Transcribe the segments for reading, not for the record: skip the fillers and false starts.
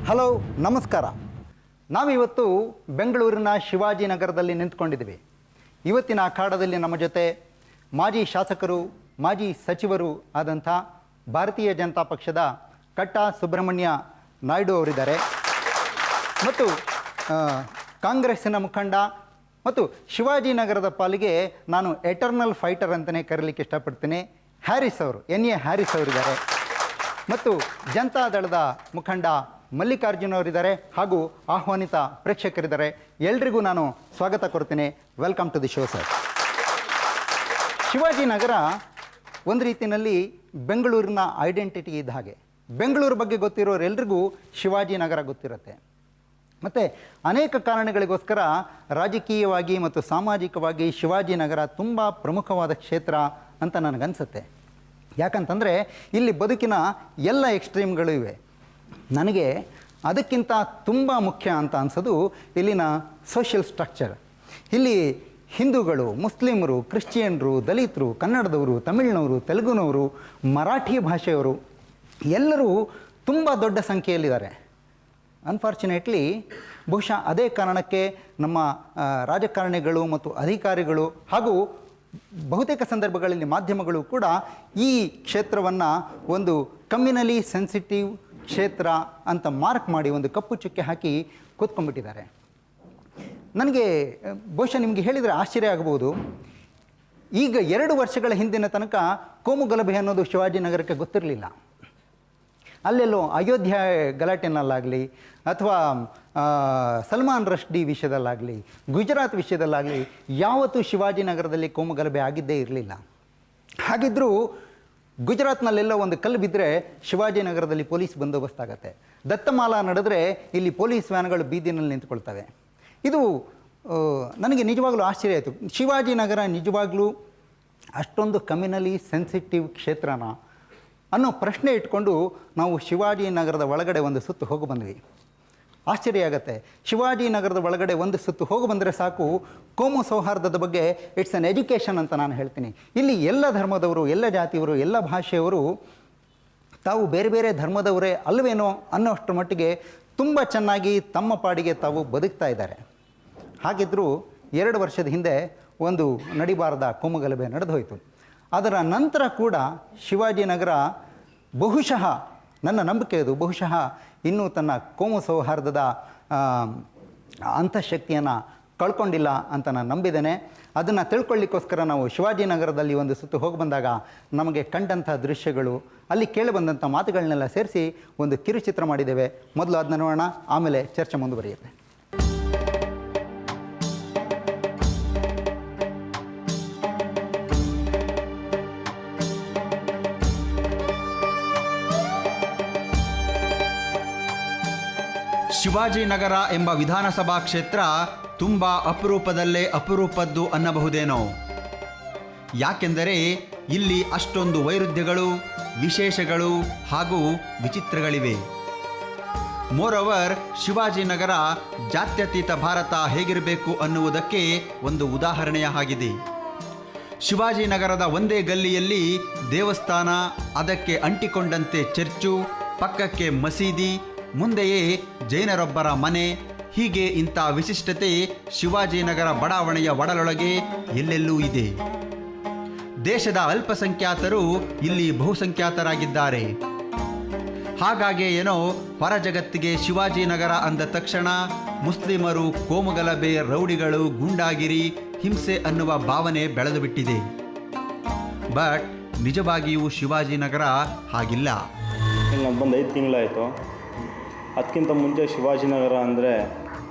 Hello ನಮಸ್ಕಾರ. ನಾವಿವತ್ತು ಬೆಂಗಳೂರಿನ ಶಿವಾಜಿನಗರದಲ್ಲಿ ನಿಂತ್ಕೊಂಡಿದ್ದೀವಿ. ಇವತ್ತಿನ ಅಖಾಡದಲ್ಲಿ ನಮ್ಮ ಜೊತೆ ಮಾಜಿ ಶಾಸಕರು, ಮಾಜಿ ಸಚಿವರು ಆದಂಥ ಭಾರತೀಯ ಜನತಾ ಪಕ್ಷದ ಕಟ್ಟಾ ಸುಬ್ರಹ್ಮಣ್ಯ ನಾಯ್ಡು ಅವರಿದ್ದಾರೆ ಮತ್ತು ಕಾಂಗ್ರೆಸ್ಸಿನ ಮುಖಂಡ ಮತ್ತು ಶಿವಾಜಿನಗರದ ಪಾಲಿಗೆ ನಾನು ಎಟರ್ನಲ್ ಫೈಟರ್ ಅಂತಲೇ ಕರೀಲಿಕ್ಕೆ ಇಷ್ಟಪಡ್ತೀನಿ, ಹ್ಯಾರಿಸ್ ಅವರು, ಎ ಹ್ಯಾರಿಸ್ ಅವರಿದ್ದಾರೆ ಮತ್ತು ಜನತಾದಳದ ಮುಖಂಡ ಮಲ್ಲಿಕಾರ್ಜುನ್ ಅವರಿದ್ದಾರೆ ಹಾಗೂ ಆಹ್ವಾನಿತ ಪ್ರೇಕ್ಷಕರಿದ್ದಾರೆ. ಎಲ್ರಿಗೂ ನಾನು ಸ್ವಾಗತ ಕೊಡ್ತೀನಿ. Welcome to the show sir. Shivajinagar ಒಂದು ರೀತಿಯಲ್ಲಿ ಬೆಂಗಳೂರಿನ ಐಡೆಂಟಿಟಿ ಇದ್ದ ಹಾಗೆ. ಬೆಂಗಳೂರು ಬಗ್ಗೆ ಗೊತ್ತಿರೋರೆಲ್ರಿಗೂ ಶಿವಾಜಿನಗರ ಗೊತ್ತಿರುತ್ತೆ. ಮತ್ತು ಅನೇಕ ಕಾರಣಗಳಿಗೋಸ್ಕರ ರಾಜಕೀಯವಾಗಿ ಮತ್ತು ಸಾಮಾಜಿಕವಾಗಿ ಶಿವಾಜಿನಗರ ತುಂಬ ಪ್ರಮುಖವಾದ ಕ್ಷೇತ್ರ ಅಂತ ನನಗನ್ಸುತ್ತೆ. ಯಾಕಂತಂದರೆ ಇಲ್ಲಿ ಬದುಕಿನ ಎಲ್ಲ ಎಕ್ಸ್ಟ್ರೀಮ್ಗಳು ಇವೆ. ನನಗೆ ಅದಕ್ಕಿಂತ ತುಂಬ ಮುಖ್ಯ ಅಂತ ಅನಿಸೋದು ಇಲ್ಲಿನ ಸೋಷಿಯಲ್ ಸ್ಟ್ರಕ್ಚರ್. ಇಲ್ಲಿ ಹಿಂದೂಗಳು, ಮುಸ್ಲಿಮರು, ಕ್ರಿಶ್ಚಿಯನ್ರು, ದಲಿತರು, ಕನ್ನಡದವರು, ತಮಿಳ್ನವರು, ತೆಲುಗುನವರು, ಮರಾಠಿ ಭಾಷೆಯವರು ಎಲ್ಲರೂ ತುಂಬ ದೊಡ್ಡ ಸಂಖ್ಯೆಯಲ್ಲಿದ್ದಾರೆ. ಅನ್ಫಾರ್ಚುನೇಟ್ಲಿ ಬಹುಶಃ ಅದೇ ಕಾರಣಕ್ಕೆ ನಮ್ಮ ರಾಜಕಾರಣಿಗಳು ಮತ್ತು ಅಧಿಕಾರಿಗಳು ಹಾಗೂ ಬಹುತೇಕ ಸಂದರ್ಭಗಳಲ್ಲಿ ಮಾಧ್ಯಮಗಳು ಕೂಡ ಈ ಕ್ಷೇತ್ರವನ್ನು ಒಂದು ಕಮ್ಯುನಲಿ ಸೆನ್ಸಿಟಿವ್ ಕ್ಷೇತ್ರ ಅಂತ ಮಾರ್ಕ್ ಮಾಡಿ ಒಂದು ಕಪ್ಪು ಚುಕ್ಕೆ ಹಾಕಿ ಕೂತ್ಕೊಂಡ್ಬಿಟ್ಟಿದ್ದಾರೆ. ನನಗೆ ಬಹುಶಃ ನಿಮಗೆ ಹೇಳಿದರೆ ಆಶ್ಚರ್ಯ ಆಗಬಹುದು, ಈಗ 2 ವರ್ಷಗಳ ಹಿಂದಿನ ತನಕ ಕೋಮು ಗಲಭೆ ಅನ್ನೋದು ಶಿವಾಜಿನಗರಕ್ಕೆ ಗೊತ್ತಿರಲಿಲ್ಲ. ಅಲ್ಲೆಲ್ಲೋ ಅಯೋಧ್ಯೆ ಗಲಾಟೆನಲ್ಲಾಗಲಿ ಅಥವಾ ಸಲ್ಮಾನ್ ರಶ್ಡಿ ವಿಷಯದಲ್ಲಾಗಲಿ, ಗುಜರಾತ್ ವಿಷಯದಲ್ಲಾಗಲಿ ಯಾವತ್ತೂ ಶಿವಾಜಿನಗರದಲ್ಲಿ ಕೋಮು ಗಲಭೆ ಆಗಿದ್ದೇ ಇರಲಿಲ್ಲ. ಹಾಗಿದ್ದರೂ ಗುಜರಾತ್ನಲ್ಲೆಲ್ಲ ಒಂದು ಕಲ್ಲು ಬಿದ್ದರೆ ಶಿವಾಜಿನಗರದಲ್ಲಿ ಪೊಲೀಸ್ ಬಂದೋಬಸ್ತ್ ಆಗುತ್ತೆ. ದತ್ತಮಾಲಾ ನಡೆದರೆ ಇಲ್ಲಿ ಪೊಲೀಸ್ ವ್ಯಾನ್ಗಳು ಬೀದಿನಲ್ಲಿ ನಿಂತ್ಕೊಳ್ತವೆ. ಇದು ನನಗೆ ನಿಜವಾಗ್ಲೂ ಆಶ್ಚರ್ಯ ಆಯಿತು. ಶಿವಾಜಿನಗರ ನಿಜವಾಗ್ಲೂ ಅಷ್ಟೊಂದು ಕಮ್ಯುನಲಿ ಸೆನ್ಸಿಟಿವ್ ಕ್ಷೇತ್ರನ ಅನ್ನೋ ಪ್ರಶ್ನೆ ಇಟ್ಕೊಂಡು ನಾವು ಶಿವಾಜಿನಗರದ ಒಳಗಡೆ ಒಂದು ಸುತ್ತು ಹೋಗಿ ಬಂದ್ವಿ. ಆಶ್ಚರ್ಯ ಆಗುತ್ತೆ. ಶಿವಾಜಿನಗರದ ಒಳಗಡೆ ಒಂದು ಸುತ್ತು ಹೋಗಿ ಬಂದರೆ ಸಾಕು, ಕೋಮು ಸೌಹಾರ್ದದ ಬಗ್ಗೆ ಇಟ್ಸ್ ಅನ್ ಎಜುಕೇಷನ್ ಅಂತ ನಾನು ಹೇಳ್ತೀನಿ. ಇಲ್ಲಿ ಎಲ್ಲ ಧರ್ಮದವರು, ಎಲ್ಲ ಜಾತಿಯವರು, ಎಲ್ಲ ಭಾಷೆಯವರು ತಾವು ಬೇರೆ ಬೇರೆ ಧರ್ಮದವರೇ ಅಲ್ವೇನೋ ಅನ್ನೋಷ್ಟರ ಮಟ್ಟಿಗೆ ತುಂಬ ಚೆನ್ನಾಗಿ ತಮ್ಮ ಪಾಡಿಗೆ ತಾವು ಬದುಕ್ತಾ ಇದ್ದಾರೆ. ಹಾಗಿದ್ದರೂ 2 ವರ್ಷದ ಹಿಂದೆ ಒಂದು ನಡಿಬಾರದ ಕೋಮು ಗಲಭೆ ನಡೆದು ಹೋಯಿತು. ಅದರ ನಂತರ ಕೂಡ ಶಿವಾಜಿನಗರ ಬಹುಶಃ, ನನ್ನ ನಂಬಿಕೆ ಅದು, ಬಹುಶಃ ಇನ್ನೂ ತನ್ನ ಕೋಮು ಸೌಹಾರ್ದದ ಅಂತಃಶಕ್ತಿಯನ್ನು ಕಳ್ಕೊಂಡಿಲ್ಲ ಅಂತ ನಾನು ನಂಬಿದ್ದೇನೆ. ಅದನ್ನು ತಿಳ್ಕೊಳ್ಳಿಕ್ಕೋಸ್ಕರ ನಾವು ಶಿವಾಜಿನಗರದಲ್ಲಿ ಒಂದು ಸುತ್ತು ಹೋಗಿ ಬಂದಾಗ ನಮಗೆ ಕಂಡಂಥ ದೃಶ್ಯಗಳು, ಅಲ್ಲಿ ಕೇಳಿಬಂದಂಥ ಮಾತುಗಳನ್ನೆಲ್ಲ ಸೇರಿಸಿ ಒಂದು ಕಿರುಚಿತ್ರ ಮಾಡಿದ್ದೇವೆ. ಮೊದಲು ಅದನ್ನ ನೋಡೋಣ, ಆಮೇಲೆ ಚರ್ಚೆ ಮುಂದುವರಿಯುತ್ತೆ. ಶಿವಾಜಿನಗರ ಎಂಬ ವಿಧಾನಸಭಾ ಕ್ಷೇತ್ರ ತುಂಬ ಅಪರೂಪದಲ್ಲೇ ಅಪರೂಪದ್ದು ಅನ್ನಬಹುದೇನೋ. ಯಾಕೆಂದರೆ ಇಲ್ಲಿ ಅಷ್ಟೊಂದು ವೈರುಧ್ಯಗಳು, ವಿಶೇಷಗಳು ಹಾಗೂ ವಿಚಿತ್ರಗಳಿವೆ. ಮೋರೋವರ್, ಶಿವಾಜಿನಗರ ಜಾತ್ಯತೀತ ಭಾರತ ಹೇಗಿರಬೇಕು ಅನ್ನುವುದಕ್ಕೆ ಒಂದು ಉದಾಹರಣೆಯ ಹಾಗಿದೆ. ಶಿವಾಜಿನಗರದ ಒಂದೇ ಗಲ್ಲಿಯಲ್ಲಿ ದೇವಸ್ಥಾನ, ಅದಕ್ಕೆ ಅಂಟಿಕೊಂಡಂತೆ ಚರ್ಚು, ಪಕ್ಕಕ್ಕೆ ಮಸೀದಿ, ಮುಂದೆಯೇ ಜೈನರೊಬ್ಬರ ಮನೆ, ಹೀಗೆ ಇಂಥ ವಿಶಿಷ್ಟತೆ ಶಿವಾಜಿನಗರ ಬಡಾವಣೆಯ ಒಡಲೊಳಗೆ ಎಲ್ಲೆಲ್ಲೂ ಇದೆ. ದೇಶದ ಅಲ್ಪಸಂಖ್ಯಾತರು ಇಲ್ಲಿ ಬಹುಸಂಖ್ಯಾತರಾಗಿದ್ದಾರೆ. ಹಾಗಾಗಿ ಏನೋ ಹೊರ ಜಗತ್ತಿಗೆ ಶಿವಾಜಿನಗರ ಅಂದ ತಕ್ಷಣ ಮುಸ್ಲಿಮರು, ಕೋಮುಗಲಭೆ, ರೌಡಿಗಳು, ಗೂಂಡಾಗಿರಿ, ಹಿಂಸೆ ಅನ್ನುವ ಭಾವನೆ ಬೆಳೆದು ಬಿಟ್ಟಿದೆ. ಬಟ್ ನಿಜವಾಗಿಯೂ ಶಿವಾಜಿನಗರ ಹಾಗಿಲ್ಲ. ನಾನು ಬಂದು 5 ತಿಂಗಳಾಯಿತು. ಅದಕ್ಕಿಂತ ಮುಂಚೆ ಶಿವಾಜಿನಗರ ಅಂದರೆ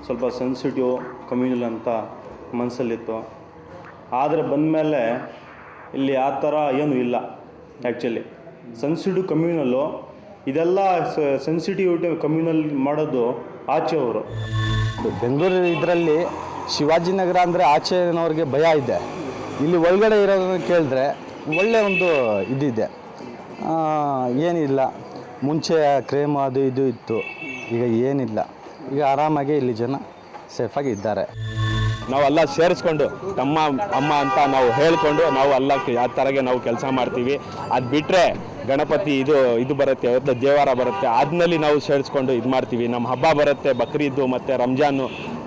ಸ್ವಲ್ಪ ಸೆನ್ಸಿಟಿವ್ ಕಮ್ಯುನಲ್ ಅಂತ ಮನಸ್ಸಲ್ಲಿತ್ತು. ಆದರೆ ಬಂದಮೇಲೆ ಇಲ್ಲಿ ಆ ಥರ ಏನೂ ಇಲ್ಲ. ಆ್ಯಕ್ಚುಲಿ ಸೆನ್ಸಿಟಿವ್ ಕಮ್ಯುನಲ್ಲು, ಇದೆಲ್ಲ ಸೆನ್ಸಿಟಿವಿಟಿ ಕಮ್ಯುನಲ್ ಮಾಡೋದು ಆಚೆಯವರು. ಬೆಂಗಳೂರು ಇದರಲ್ಲಿ ಶಿವಾಜಿನಗರ ಅಂದರೆ ಆಚೆನವ್ರಿಗೆ ಭಯ ಇದೆ. ಇಲ್ಲಿ ಒಳಗಡೆ ಇರೋದನ್ನು ಕೇಳಿದ್ರೆ ಒಳ್ಳೆಯ ಒಂದು ಇದಿದೆ. ಏನಿಲ್ಲ, ಮುಂಚೆ ಕ್ರೇಮ್ ಅದು ಇದು ಇತ್ತು, ಈಗ ಏನಿಲ್ಲ. ಈಗ ಆರಾಮಾಗಿ ಇಲ್ಲಿ ಜನ ಸೇಫಾಗಿ ಇದ್ದಾರೆ. ನಾವೆಲ್ಲ ಸೇರಿಸ್ಕೊಂಡು ನಮ್ಮ ಅಮ್ಮ ಅಂತ ನಾವು ಹೇಳ್ಕೊಂಡು ನಾವು ಎಲ್ಲ ಆ ಥರಗೆ ನಾವು ಕೆಲಸ ಮಾಡ್ತೀವಿ. ಅದು ಬಿಟ್ಟರೆ ಗಣಪತಿ ಇದು ಬರುತ್ತೆ, ಅವತ್ತು ದೇವಾರ ಬರುತ್ತೆ, ಆದ್ನಲ್ಲಿ ನಾವು ಸೇರಿಸ್ಕೊಂಡು ಇದು ಮಾಡ್ತೀವಿ. ನಮ್ಮ ಹಬ್ಬ ಬರುತ್ತೆ, ಬಕ್ರೀದು ಮತ್ತು ರಂಜಾನು,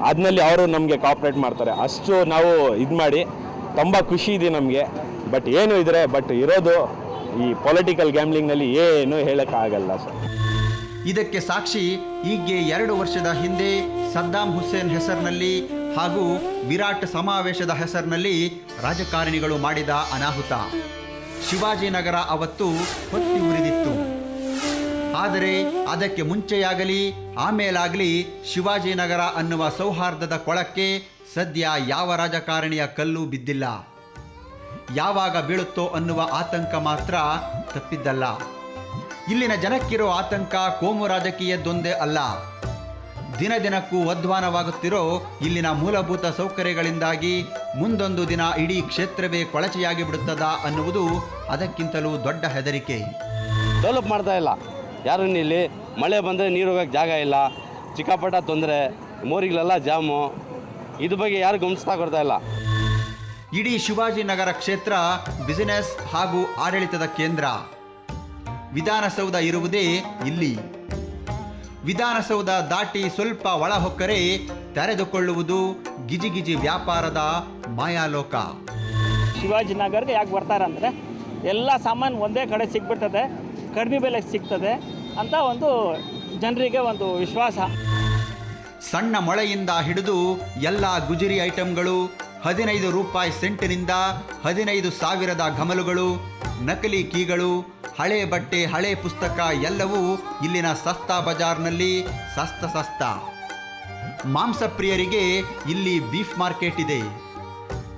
ಆದ್ನಲ್ಲಿ ಅವರು ನಮಗೆ ಕಾಪ್ರೇಟ್ ಮಾಡ್ತಾರೆ. ಅಷ್ಟು ನಾವು ಇದು ಮಾಡಿ ತುಂಬ ಖುಷಿ ಇದೆ ನಮಗೆ. ಬಟ್ ಏನು ಇದ್ರೆ ಇರೋದು ಈ ಪೊಲಿಟಿಕಲ್ ಗ್ಯಾಮ್ಲಿಂಗ್ನಲ್ಲಿ ಏನು ಹೇಳೋಕ್ಕಾಗಲ್ಲ ಸರ್. ಇದಕ್ಕೆ ಸಾಕ್ಷಿ ಹೀಗೆ 2 ವರ್ಷದ ಹಿಂದೆ ಸದ್ದಾಂ ಹುಸೇನ್ ಹೆಸರಿನಲ್ಲಿ ಹಾಗೂ ವಿರಾಟ್ ಸಮಾವೇಶದ ಹೆಸರಿನಲ್ಲಿ ರಾಜಕಾರಣಿಗಳು ಮಾಡಿದ ಅನಾಹುತ. ಶಿವಾಜಿನಗರ ಅವತ್ತು ಹೊತ್ತಿ ಉರಿದಿತ್ತು. ಆದರೆ ಅದಕ್ಕೆ ಮುಂಚೆಯಾಗಲಿ ಆಮೇಲಾಗಲಿ ಶಿವಾಜಿನಗರ ಅನ್ನುವ ಸೌಹಾರ್ದದ ಕೊಳಕ್ಕೆ ಸದ್ಯ ಯಾವ ರಾಜಕಾರಣಿಯ ಕಲ್ಲು ಬಿದ್ದಿಲ್ಲ. ಯಾವಾಗ ಬೀಳುತ್ತೋ ಅನ್ನುವ ಆತಂಕ ಮಾತ್ರ ತಪ್ಪಿದ್ದಲ್ಲ. ಇಲ್ಲಿನ ಜನಕ್ಕಿರೋ ಆತಂಕ ಕೋಮು ರಾಜಕೀಯದ್ದೊಂದೇ ಅಲ್ಲ. ದಿನ ದಿನಕ್ಕೂ ಅಧ್ವಾನವಾಗುತ್ತಿರೋ ಇಲ್ಲಿನ ಮೂಲಭೂತ ಸೌಕರ್ಯಗಳಿಂದಾಗಿ ಮುಂದೊಂದು ದಿನ ಇಡೀ ಕ್ಷೇತ್ರವೇ ಕೊಳಚೆಯಾಗಿ ಬಿಡುತ್ತದಾ ಅನ್ನುವುದು ಅದಕ್ಕಿಂತಲೂ ದೊಡ್ಡ ಹೆದರಿಕೆ. ಡೆವಲಪ್ ಮಾಡ್ತಾ ಇಲ್ಲ ಯಾರು. ಇಲ್ಲಿ ಮಳೆ ಬಂದರೆ ನೀರು ಹೋಗೋಕ್ಕೆ ಜಾಗ ಇಲ್ಲ, ಚಿಕ್ಕಾಪಟ್ಟ ತೊಂದರೆ, ಮೋರಿಗಳೆಲ್ಲ ಜಾಮು. ಇದ್ರ ಬಗ್ಗೆ ಯಾರು ಗಮನಿಸ್ತಾ ಕೊಡ್ತಾ ಇಲ್ಲ. ಇಡೀ ಶಿವಾಜಿನಗರ ಕ್ಷೇತ್ರ ಬಿಸಿನೆಸ್ ಹಾಗೂ ಆಡಳಿತದ ಕೇಂದ್ರ. ವಿಧಾನಸೌಧ ಇರುವುದೇ ಇಲ್ಲಿ. ವಿಧಾನಸೌಧ ದಾಟಿ ಸ್ವಲ್ಪ ಒಳ ಹೊಕ್ಕರೆ ತೆರೆದುಕೊಳ್ಳುವುದು ಗಿಜಿಗಿಜಿ ವ್ಯಾಪಾರದ ಮಾಯಾಲೋಕ. ಶಿವಾಜಿನಗರ್ಗೆ ಯಾಕೆ ಬರ್ತಾರಂದರೆ ಎಲ್ಲ ಸಾಮಾನು ಒಂದೇ ಕಡೆ ಸಿಗ್ಬಿಡ್ತದೆ, ಕಡಿಮೆ ಬೆಲೆಗೆ ಸಿಗ್ತದೆ ಅಂತ ಒಂದು ಜನರಿಗೆ ಒಂದು ವಿಶ್ವಾಸ. ಸಣ್ಣ ಮೊಳೆಯಿಂದ ಹಿಡಿದು ಎಲ್ಲ ಗುಜರಿ ಐಟಂಗಳು, 15 ರೂಪಾಯಿ ಸೆಂಟಿನಿಂದ 15,000 ಘಮಲುಗಳು, ನಕಲಿ ಕೀಗಳು, ಹಳೆ ಬಟ್ಟೆ, ಹಳೆ ಪುಸ್ತಕ ಎಲ್ಲವೂ ಇಲ್ಲಿನ ಸಸ್ತಾ ಬಜಾರ್ನಲ್ಲಿ ಸಸ್ತ. ಮಾಂಸಪ್ರಿಯರಿಗೆ ಇಲ್ಲಿ ಬೀಫ್ ಮಾರ್ಕೆಟ್ ಇದೆ.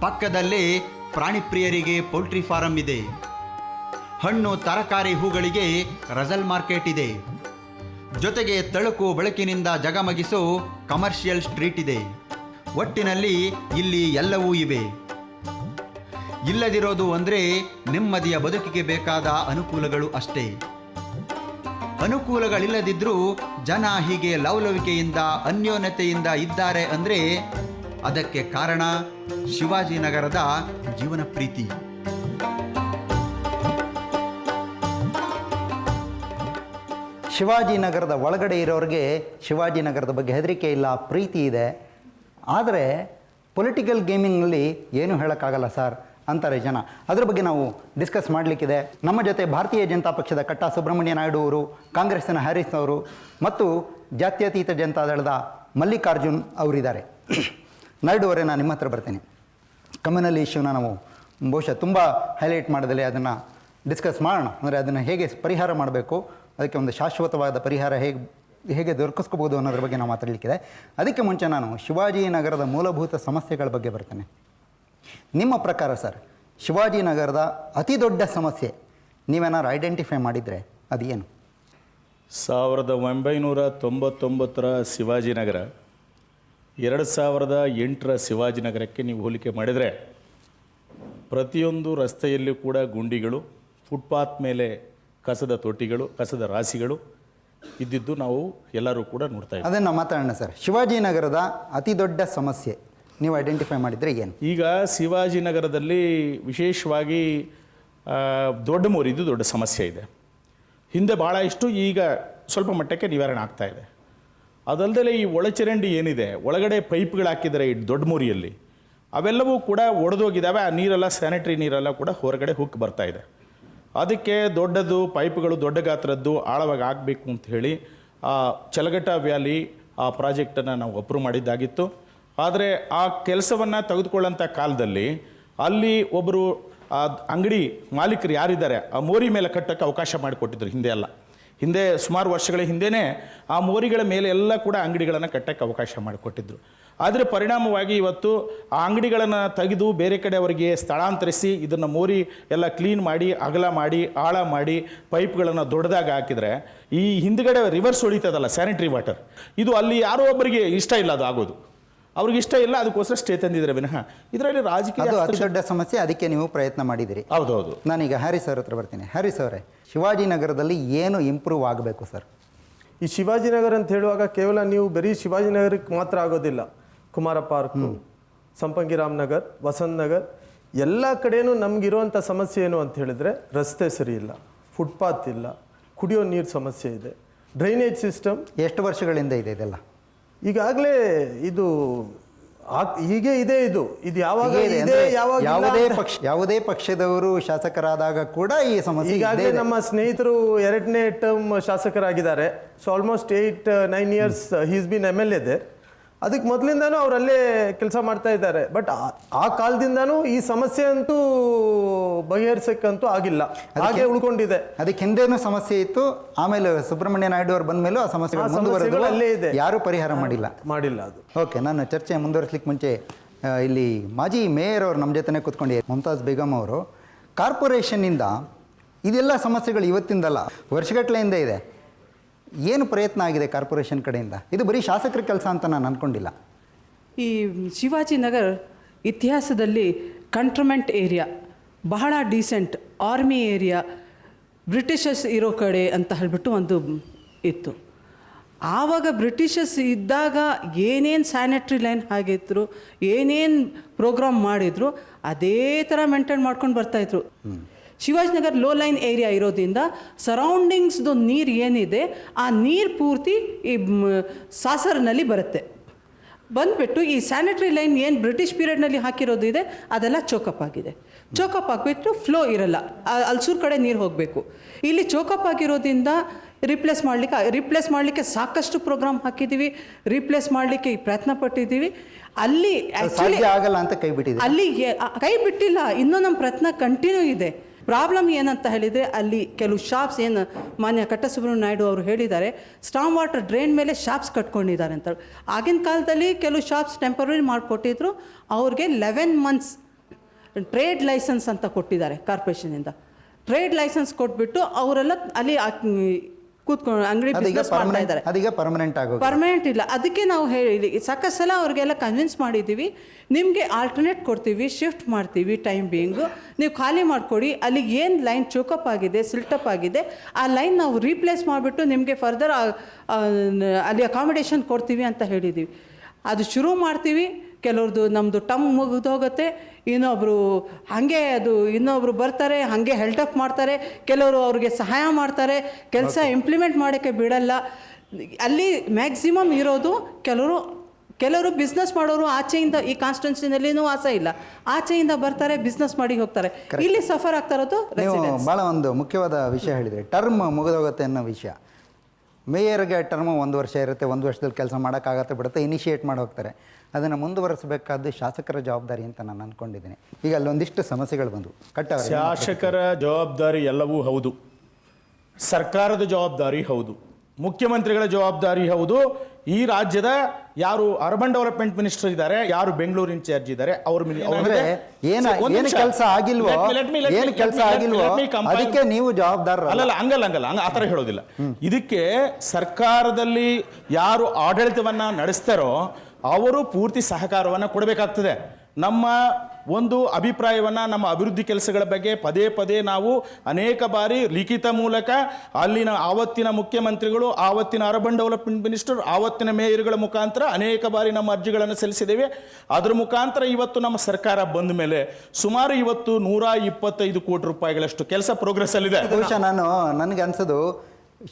ಪಕ್ಕದಲ್ಲೇ ಪ್ರಾಣಿ ಪ್ರಿಯರಿಗೆ ಪೌಲ್ಟ್ರಿ ಫಾರಂ ಇದೆ. ಹಣ್ಣು ತರಕಾರಿ ಹೂಗಳಿಗೆ ರಜಲ್ ಮಾರ್ಕೆಟ್ ಇದೆ. ಜೊತೆಗೆ ತಳುಕು ಬೆಳಕಿನಿಂದ ಜಗಮಗಿಸೋ ಕಮರ್ಷಿಯಲ್ ಸ್ಟ್ರೀಟ್ ಇದೆ. ಒಟ್ಟಿನಲ್ಲಿ ಇಲ್ಲಿ ಎಲ್ಲವೂ ಇವೆ. ಇಲ್ಲದಿರೋದು ಅಂದರೆ ನೆಮ್ಮದಿಯ ಬದುಕಿಗೆ ಬೇಕಾದ ಅನುಕೂಲಗಳು ಅಷ್ಟೇ. ಅನುಕೂಲಗಳಿಲ್ಲದಿದ್ದರೂ ಜನ ಹೀಗೆ ಲವಲವಿಕೆಯಿಂದ ಅನ್ಯೋನ್ಯತೆಯಿಂದ ಇದ್ದಾರೆ ಅಂದರೆ ಅದಕ್ಕೆ ಕಾರಣ ಶಿವಾಜಿನಗರದ ಜೀವನ ಪ್ರೀತಿ. ಶಿವಾಜಿನಗರದ ಒಳಗಡೆ ಇರೋರಿಗೆ ಶಿವಾಜಿನಗರದ ಬಗ್ಗೆ ಹೆದರಿಕೆ ಇಲ್ಲ, ಪ್ರೀತಿ ಇದೆ. ಆದರೆ ಪೊಲಿಟಿಕಲ್ ಗೇಮಿಂಗ್ನಲ್ಲಿ ಏನೂ ಹೇಳೋಕ್ಕಾಗಲ್ಲ ಸರ್ ಅಂತಾರೆ ಜನ. ಅದರ ಬಗ್ಗೆ ನಾವು ಡಿಸ್ಕಸ್ ಮಾಡಲಿಕ್ಕಿದೆ. ನಮ್ಮ ಜೊತೆ ಭಾರತೀಯ ಜನತಾ ಪಕ್ಷದ ಕಟ್ಟಾ ಸುಬ್ರಹ್ಮಣ್ಯ ನಾಯ್ಡು ಅವರು, ಕಾಂಗ್ರೆಸ್ಸಿನ ಹ್ಯಾರಿಸ್ ಅವರು ಮತ್ತು ಜಾತ್ಯತೀತ ಜನತಾದಳದ ಮಲ್ಲಿಕಾರ್ಜುನ್ ಅವರಿದ್ದಾರೆ. ನಾಯ್ಡು ಅವರೇ, ನಾನು ನಿಮ್ಮ ಹತ್ರ ಬರ್ತೇನೆ. ಕಮ್ಯುನಲ್ ಇಶ್ಯೂನ ನಾವು ಬಹುಶಃ ತುಂಬ ಹೈಲೈಟ್ ಮಾಡಿದಲ್ಲಿ ಅದನ್ನು ಡಿಸ್ಕಸ್ ಮಾಡೋಣ. ಅಂದರೆ ಅದನ್ನು ಹೇಗೆ ಪರಿಹಾರ ಮಾಡಬೇಕು, ಅದಕ್ಕೆ ಒಂದು ಶಾಶ್ವತವಾದ ಪರಿಹಾರ ಹೇಗೆ ದೊರಕಿಸ್ಕೋಬೋದು ಅನ್ನೋದ್ರ ಬಗ್ಗೆ ನಾವು ಮಾತಾಡಲಿಕ್ಕಿದೆ. ಅದಕ್ಕೆ ಮುಂಚೆ ನಾನು ಶಿವಾಜಿನಗರದ ಮೂಲಭೂತ ಸಮಸ್ಯೆಗಳ ಬಗ್ಗೆ ಬರ್ತೇನೆ. ನಿಮ್ಮ ಪ್ರಕಾರ ಸರ್, ಶಿವಾಜಿನಗರದ ಅತಿ ದೊಡ್ಡ ಸಮಸ್ಯೆ ನೀವೇನಾದ್ರು ಐಡೆಂಟಿಫೈ ಮಾಡಿದರೆ ಅದು ಏನು? 1999ರ ಶಿವಾಜಿನಗರ 2008ರ ಶಿವಾಜಿನಗರಕ್ಕೆ ನೀವು ಹೋಲಿಕೆ ಮಾಡಿದರೆ ಪ್ರತಿಯೊಂದು ರಸ್ತೆಯಲ್ಲೂ ಕೂಡ ಗುಂಡಿಗಳು, ಫುಟ್ಪಾತ್ ಮೇಲೆ ಕಸದ ತೊಟ್ಟಿಗಳು, ಕಸದ ರಾಶಿಗಳು ಇದ್ದಿದ್ದು ನಾವು ಎಲ್ಲರೂ ಕೂಡ ನೋಡ್ತಾ ಇದ್ದೀವಿ. ಅದನ್ನು ಮಾತಾಡೋಣ ಸರ್. ಶಿವಾಜಿನಗರದ ಅತಿ ದೊಡ್ಡ ಸಮಸ್ಯೆ ನೀವು ಐಡೆಂಟಿಫೈ ಮಾಡಿದರೆ ಏನು? ಈಗ ಶಿವಾಜಿನಗರದಲ್ಲಿ ವಿಶೇಷವಾಗಿ ದೊಡ್ಡ ಮೋರಿದು ದೊಡ್ಡ ಸಮಸ್ಯೆ ಇದೆ. ಹಿಂದೆ ಭಾಳ ಇಷ್ಟು, ಈಗ ಸ್ವಲ್ಪ ಮಟ್ಟಕ್ಕೆ ನಿವಾರಣೆ ಆಗ್ತಾ ಇದೆ. ಅದಲ್ಲದೆ ಈ ಒಳಚರಂಡಿ ಏನಿದೆ, ಒಳಗಡೆ ಪೈಪ್ಗಳು ಹಾಕಿದ್ದಾರೆ ಈ ದೊಡ್ಡ ಮೋರಿಯಲ್ಲಿ, ಅವೆಲ್ಲವೂ ಕೂಡ ಒಡೆದೋಗಿದ್ದಾವೆ. ಆ ನೀರೆಲ್ಲ ಸ್ಯಾನಿಟರಿ ನೀರೆಲ್ಲ ಕೂಡ ಹೊರಗಡೆ ಹುಕ್ ಬರ್ತಾ ಇದೆ. ಅದಕ್ಕೆ ದೊಡ್ಡದು ಪೈಪ್ಗಳು ದೊಡ್ಡ ಗಾತ್ರದ್ದು ಆಳವಾಗಿ ಆಗಬೇಕು ಅಂತ ಹೇಳಿ ಚಲಗಟ್ಟ ವ್ಯಾಲಿ ಆ ಪ್ರಾಜೆಕ್ಟನ್ನು ನಾವು ಅಪ್ರೂವ್ ಮಾಡಿದ್ದಾಗಿತ್ತು. ಆದರೆ ಆ ಕೆಲಸವನ್ನು ತೆಗೆದುಕೊಳ್ಳೋಂಥ ಕಾಲದಲ್ಲಿ ಅಲ್ಲಿ ಒಬ್ಬರು ಅಂಗಡಿ ಮಾಲೀಕರು ಯಾರಿದ್ದಾರೆ ಆ ಮೋರಿ ಮೇಲೆ ಕಟ್ಟೋಕ್ಕೆ ಅವಕಾಶ ಮಾಡಿಕೊಟ್ಟಿದ್ರು. ಹಿಂದೆ ಸುಮಾರು ವರ್ಷಗಳ ಹಿಂದೆಯೇ ಆ ಮೋರಿಗಳ ಮೇಲೆ ಎಲ್ಲ ಕೂಡ ಅಂಗಡಿಗಳನ್ನು ಕಟ್ಟೋಕ್ಕೆ ಅವಕಾಶ ಮಾಡಿಕೊಟ್ಟಿದ್ರು. ಆದರೆ ಪರಿಣಾಮವಾಗಿ ಇವತ್ತು ಆ ಅಂಗಡಿಗಳನ್ನು ತೆಗೆದು ಬೇರೆ ಕಡೆ ಅವರಿಗೆ ಸ್ಥಳಾಂತರಿಸಿ ಇದನ್ನು ಮೋರಿ ಎಲ್ಲ ಕ್ಲೀನ್ ಮಾಡಿ, ಅಗಲ ಮಾಡಿ, ಆಳ ಮಾಡಿ, ಪೈಪ್ಗಳನ್ನು ದೊಡ್ಡದಾಗಿ ಹಾಕಿದರೆ ಈ ಹಿಂದ್ಗಡೆ ರಿವರ್ಸ್ ಹೊಳಿತದಲ್ಲ ಸ್ಯಾನಿಟರಿ ವಾಟರ್, ಇದು ಅಲ್ಲಿ ಯಾರೋ ಒಬ್ಬರಿಗೆ ಇಷ್ಟ ಇಲ್ಲ, ಅದು ಆಗೋದು ಅವ್ರಿಗೆ ಇಷ್ಟ ಇಲ್ಲ, ಅದಕ್ಕೋಸ್ಕರ ಸ್ಟೇ ತಂದಿದ್ದಾರೆ ವಿನಃ ಇದರಲ್ಲಿ ರಾಜಕೀಯ ಅತಿ ದೊಡ್ಡ ಸಮಸ್ಯೆ. ಅದಕ್ಕೆ ನೀವು ಪ್ರಯತ್ನ ಮಾಡಿದ್ದೀರಿ. ಹೌದೌದು. ನಾನೀಗ ಹ್ಯಾರಿಸ್ ಅವ್ರ ಹತ್ರ ಬರ್ತೀನಿ. ಹ್ಯಾರಿಸ್ ಅವರೇ, ಶಿವಾಜಿನಗರದಲ್ಲಿ ಏನು ಇಂಪ್ರೂವ್ ಆಗಬೇಕು ಸರ್? ಈ ಶಿವಾಜಿನಗರ ಅಂತ ಹೇಳುವಾಗ ಕೇವಲ ನೀವು ಬರೀ ಶಿವಾಜಿನಗರಕ್ಕೆ ಮಾತ್ರ ಆಗೋದಿಲ್ಲ. ಕುಮಾರ ಪಾರ್ಕು, ಸಂಪಂಗಿರಾಮ್ ನಗರ್, ವಸಂತ್ ನಗರ್ ಎಲ್ಲ ಕಡೆಯೂ ನಮಗಿರುವಂಥ ಸಮಸ್ಯೆ ಏನು ಅಂತ ಹೇಳಿದ್ರೆ ರಸ್ತೆ ಸರಿ ಇಲ್ಲ, ಫುಟ್ಪಾತ್ ಇಲ್ಲ, ಕುಡಿಯೋ ನೀರು ಸಮಸ್ಯೆ ಇದೆ, ಡ್ರೈನೇಜ್ ಸಿಸ್ಟಮ್. ಎಷ್ಟು ವರ್ಷಗಳಿಂದ ಇದೆ ಇದೆಲ್ಲ? ಈಗಾಗಲೇ ಇದು ಹೀಗೆ ಇದೆ. ಇದು ಯಾವಾಗ ಹೀಗೆ ಇದೆ ಇದೆ, ಅಂದ್ರೆ ಯಾವಾಗ ಇಲ್ಲ ಅಂತ. ಯಾವುದೇ ಪಕ್ಷದವರು ಶಾಸಕರಾದಾಗ ಕೂಡ ಈ ಸಮಸ್ಯೆ ಈಗಾಗಲೇ ಇದೆ. ನಮ್ಮ ಸ್ನೇಹಿತರು 2ನೇ ಟರ್ಮ್ ಶಾಸಕರಾಗಿದ್ದಾರೆ. So almost 8-9 years he's been MLA ದೇ. ಅದಕ್ಕೆ ಮೊದಲಿಂದನೂ ಅವರಲ್ಲೇ ಕೆಲಸ ಮಾಡ್ತಾ ಇದ್ದಾರೆ. ಬಟ್ ಆ ಕಾಲದಿಂದನೂ ಈ ಸಮಸ್ಯೆ ಅಂತೂ ಬಗೆಹರಿಸಕ್ಕಂತೂ ಆಗಿಲ್ಲ, ಹಾಗೆ ಉಳ್ಕೊಂಡಿದೆ. ಅದಕ್ಕೆ ಹಿಂದೇನೂ ಸಮಸ್ಯೆ ಇತ್ತು, ಆಮೇಲೆ ಸುಬ್ರಹ್ಮಣ್ಯ ನಾಯ್ಡು ಅವರು ಬಂದ ಮೇಲೂ ಆ ಸಮಸ್ಯೆಗಳು ಮುಂದುವರೆದು ಅಲ್ಲೇ ಇದೆ, ಯಾರೂ ಪರಿಹಾರ ಮಾಡಿಲ್ಲ ಅದು. ಓಕೆ, ನಾನು ಚರ್ಚೆ ಮುಂದುವರಿಸಲಿಕ್ಕೆ ಮುಂಚೆ ಇಲ್ಲಿ ಮಾಜಿ ಮೇಯರ್ ಅವರು ನಮ್ಮ ಜೊತೆನೇ ಕೂತ್ಕೊಂಡು ಮುಮ್ತಾಜ್ ಬೇಗಮ್ ಅವರು, ಕಾರ್ಪೊರೇಷನ್ನಿಂದ ಇದೆಲ್ಲ ಸಮಸ್ಯೆಗಳು ಇವತ್ತಿಂದಲ್ಲ, ವರ್ಷಗಟ್ಟಲೆಯಿಂದ ಇದೆ. ಏನು ಪ್ರಯತ್ನ ಆಗಿದೆ ಕಾರ್ಪೊರೇಷನ್ ಕಡೆಯಿಂದ? ಇದು ಬರೀ ಶಾಸಕರ ಕೆಲಸ ಅಂತ ನಾನು ಅಂದ್ಕೊಂಡಿಲ್ಲ. ಈ ಶಿವಾಜಿನಗರ್ ಇತಿಹಾಸದಲ್ಲಿ ಕಂಟ್ರೋನ್ಮೆಂಟ್ ಏರಿಯಾ, ಬಹಳ ಡೀಸೆಂಟ್ ಆರ್ಮಿ ಏರಿಯಾ, ಬ್ರಿಟಿಷರ್ಸ್ ಇರೋ ಕಡೆ ಅಂತ ಹೇಳಿಬಿಟ್ಟು ಒಂದು ಇತ್ತು. ಆವಾಗ ಬ್ರಿಟಿಷರ್ಸ್ ಇದ್ದಾಗ ಏನೇನು ಸ್ಯಾನಿಟ್ರಿ ಲೈನ್ ಆಗಿದ್ರು, ಏನೇನು ಪ್ರೋಗ್ರಾಮ್ ಮಾಡಿದ್ರು, ಅದೇ ಥರ ಮೇಂಟೈನ್ ಮಾಡ್ಕೊಂಡು ಬರ್ತಾಯಿದ್ರು. ಶಿವಾಜಿನಗರ್ ಲೋ ಲೈನ್ ಏರಿಯಾ ಇರೋದ್ರಿಂದ ಸರೌಂಡಿಂಗ್ಸ್ದು ನೀರು ಏನಿದೆ ಆ ನೀರು ಪೂರ್ತಿ ಈ ಸಾಸರ್ನಲ್ಲಿ ಬರುತ್ತೆ. ಬಂದುಬಿಟ್ಟು ಈ ಸ್ಯಾನಿಟ್ರಿ ಲೈನ್ ಏನು ಬ್ರಿಟಿಷ್ ಪೀರಿಯಡ್ನಲ್ಲಿ ಹಾಕಿರೋದಿದೆ ಅದೆಲ್ಲ ಚೋಕಪ್ ಆಗಿದೆ. ಚೋಕಪ್ ಹಾಕಿಬಿಟ್ಟು ಫ್ಲೋ ಇರಲ್ಲ, ಅಲ್ಸೂರು ಕಡೆ ನೀರು ಹೋಗಬೇಕು. ಇಲ್ಲಿ ಚೋಕಪ್ ಆಗಿರೋದ್ರಿಂದ ರಿಪ್ಲೇಸ್ ಮಾಡಲಿಕ್ಕೆ ಸಾಕಷ್ಟು ಪ್ರೋಗ್ರಾಮ್ ಹಾಕಿದ್ದೀವಿ, ರಿಪ್ಲೇಸ್ ಮಾಡಲಿಕ್ಕೆ ಪ್ರಯತ್ನ ಪಟ್ಟಿದ್ದೀವಿ. ಅಲ್ಲಿ ಆ್ಯಕ್ಚುಲಿ ಆಗಲ್ಲ ಅಂತ ಕೈ ಬಿಟ್ಟಿದೆ. ಅಲ್ಲಿ ಕೈ ಬಿಟ್ಟಿಲ್ಲ, ಇನ್ನೂ ನಮ್ಮ ಪ್ರಯತ್ನ ಕಂಟಿನ್ಯೂ ಇದೆ. ಪ್ರಾಬ್ಲಮ್ ಏನಂತ ಹೇಳಿದರೆ ಅಲ್ಲಿ ಕೆಲವು ಶಾಪ್ಸ್ ಏನು ಮಾನ್ಯ ಕಟ್ಟಸುಬ್ರಹ್ಮಣ್ಯ ನಾಯ್ಡು ಅವರು ಹೇಳಿದ್ದಾರೆ, ಸ್ಟಾಮ್ ವಾಟರ್ ಡ್ರೈನ್ ಮೇಲೆ ಶಾಪ್ಸ್ ಕಟ್ಕೊಂಡಿದ್ದಾರೆ ಅಂತ. ಆಗಿನ ಕಾಲದಲ್ಲಿ ಕೆಲವು ಶಾಪ್ಸ್ ಟೆಂಪರರಿ ಮಾಡಿಕೊಟ್ಟಿದ್ರು, ಅವ್ರಿಗೆ 11 months ಟ್ರೇಡ್ ಲೈಸೆನ್ಸ್ ಅಂತ ಕೊಟ್ಟಿದ್ದಾರೆ ಕಾರ್ಪೊರೇಷನಿಂದ. ಟ್ರೇಡ್ ಲೈಸೆನ್ಸ್ ಕೊಟ್ಬಿಟ್ಟು ಅವರೆಲ್ಲ ಅಲ್ಲಿ ಕೂತ್ಕೊಂಡು ಅಂಗಡಿ ಬಿಸ್ನೆಸ್ ಮಾಡ್ತಾ ಇದ್ದಾರೆ. ಅದೀಗ ಪರ್ಮನೆಂಟ್ ಇಲ್ಲ. ಅದಕ್ಕೆ ನಾವು ಹೇಳಿ ಸಾಕಷ್ಟು ಸಲ ಅವ್ರಿಗೆಲ್ಲ ಕನ್ವಿನ್ಸ್ ಮಾಡಿದ್ದೀವಿ, ನಿಮಗೆ ಆಲ್ಟರ್ನೇಟ್ ಕೊಡ್ತೀವಿ, ಶಿಫ್ಟ್ ಮಾಡ್ತೀವಿ, ಟೈಮ್ ಬೀಯಿಂಗು ನೀವು ಖಾಲಿ ಮಾಡಿಕೊಡಿ. ಅಲ್ಲಿ ಏನು ಲೈನ್ ಚೋಕಪ್ ಆಗಿದೆ, ಸಿಲ್ಟಪ್ ಆಗಿದೆ, ಆ ಲೈನ್ ನಾವು ರೀಪ್ಲೇಸ್ ಮಾಡಿಬಿಟ್ಟು ನಿಮಗೆ ಫರ್ದರ್ ಅಲ್ಲಿ ಅಕಾಮಿಡೇಷನ್ ಕೊಡ್ತೀವಿ ಅಂತ ಹೇಳಿದ್ದೀವಿ. ಅದು ಶುರು ಮಾಡ್ತೀವಿ. ಕೆಲವ್ರದ್ದು ನಮ್ಮದು ಟಮ್ ಮುಗಿದೋಗುತ್ತೆ, ಇನ್ನೊಬ್ಬರು ಬರ್ತಾರೆ, ಹಾಗೆ ಹೆಲ್ಟಪ್ ಮಾಡ್ತಾರೆ, ಕೆಲವರು ಅವ್ರಿಗೆ ಸಹಾಯ ಮಾಡ್ತಾರೆ, ಕೆಲಸ ಇಂಪ್ಲಿಮೆಂಟ್ ಮಾಡೋಕ್ಕೆ ಬಿಡಲ್ಲ. ಅಲ್ಲಿ ಮ್ಯಾಕ್ಸಿಮಮ್ ಇರೋದು ಕೆಲವರು ಬಿಸ್ನೆಸ್ ಮಾಡೋರು ಆಚೆಯಿಂದ, ಈ ಕಾನ್ಸ್ಟಿಟ್ಯೂನ್ಸಿನಲ್ಲಿನೂ ವಾಸ ಇಲ್ಲ, ಆಚೆಯಿಂದ ಬರ್ತಾರೆ, ಬಿಸ್ನೆಸ್ ಮಾಡಿ ಹೋಗ್ತಾರೆ. ಇಲ್ಲಿ ಸಫರ್ ಆಗ್ತಾ ಇರೋದು ರೆಸಿಡೆಂಟ್ಸ್. ಭಾಳ ಒಂದು ಮುಖ್ಯವಾದ ವಿಷಯ ಹೇಳಿದರೆ, ಟರ್ಮ್ ಮುಗಿದೋಗುತ್ತೆ ಅನ್ನೋ ವಿಷಯ. ಮೇಯರ್ಗೆ ಟರ್ಮ್ 1 ವರ್ಷ ಇರುತ್ತೆ, 1 ವರ್ಷದಲ್ಲಿ ಕೆಲಸ ಮಾಡೋಕ್ಕಾಗತ್ತೆ ಬಿಡುತ್ತೆ, ಇನಿಷಿಯೇಟ್ ಮಾಡಿ ಹೋಗ್ತಾರೆ. ಅದನ್ನು ಮುಂದುವರಿಸಬೇಕಾದ್ದು ಶಾಸಕರ ಜವಾಬ್ದಾರಿ ಅಂತ ನಾನು ಅಂದ್ಕೊಂಡಿದ್ದೀನಿ. ಈಗ ಅಲ್ಲೊಂದಿಷ್ಟು ಸಮಸ್ಯೆಗಳು ಬಂದವು. ಶಾಸಕರ ಜವಾಬ್ದಾರಿ ಎಲ್ಲವೂ ಹೌದು, ಸರ್ಕಾರದ ಜವಾಬ್ದಾರಿ ಹೌದು, ಮುಖ್ಯಮಂತ್ರಿಗಳ ಜವಾಬ್ದಾರಿ ಹೌದು. ಈ ರಾಜ್ಯದ ಯಾರು ಅರ್ಬನ್ ಡೆವಲಪ್ಮೆಂಟ್ ಮಿನಿಸ್ಟರ್ ಇದ್ದಾರೆ, ಯಾರು ಬೆಂಗಳೂರು ಇನ್ಚಾರ್ಜ್ ಇದ್ದಾರೆ, ಅವ್ರ ಕೆಲಸ ಆಗಿಲ್ವೋ ಅದಕ್ಕೆ ನೀವು ಜವಾಬ್ದಾರ ಅಲ್ಲಲ್ಲ. ಹಂಗಲ್ಲ ಆ ಥರ ಹೇಳೋದಿಲ್ಲ. ಇದಕ್ಕೆ ಸರ್ಕಾರದಲ್ಲಿ ಯಾರು ಆಡಳಿತವನ್ನ ನಡೆಸ್ತಾರೋ ಅವರು ಪೂರ್ತಿ ಸಹಕಾರವನ್ನು ಕೊಡಬೇಕಾಗ್ತದೆ. ನಮ್ಮ ಒಂದು ಅಭಿಪ್ರಾಯವನ್ನು, ನಮ್ಮ ಅಭಿವೃದ್ಧಿ ಕೆಲಸಗಳ ಬಗ್ಗೆ ಪದೇ ನಾವು ಅನೇಕ ಬಾರಿ ಲಿಖಿತ ಮೂಲಕ ಅಲ್ಲಿನ ಆವತ್ತಿನ ಮುಖ್ಯಮಂತ್ರಿಗಳು, ಆವತ್ತಿನ ಅರ್ಬನ್ ಡೆವಲಪ್ಮೆಂಟ್ ಮಿನಿಸ್ಟರ್, ಆವತ್ತಿನ ಮೇಯರ್ಗಳ ಮುಖಾಂತರ ಅನೇಕ ಬಾರಿ ನಮ್ಮ ಅರ್ಜಿಗಳನ್ನು ಸಲ್ಲಿಸಿದ್ದೇವೆ. ಅದರ ಮುಖಾಂತರ ಇವತ್ತು ನಮ್ಮ ಸರ್ಕಾರ ಬಂದ ಮೇಲೆ ಸುಮಾರು ಇವತ್ತು 125 ಕೋಟಿ ರೂಪಾಯಿಗಳಷ್ಟು ಕೆಲಸ ಪ್ರೋಗ್ರೆಸ್ ಅಲ್ಲಿದೆ. ಬಹುಶಃ ನನಗೆ ಅನ್ಸೋದು,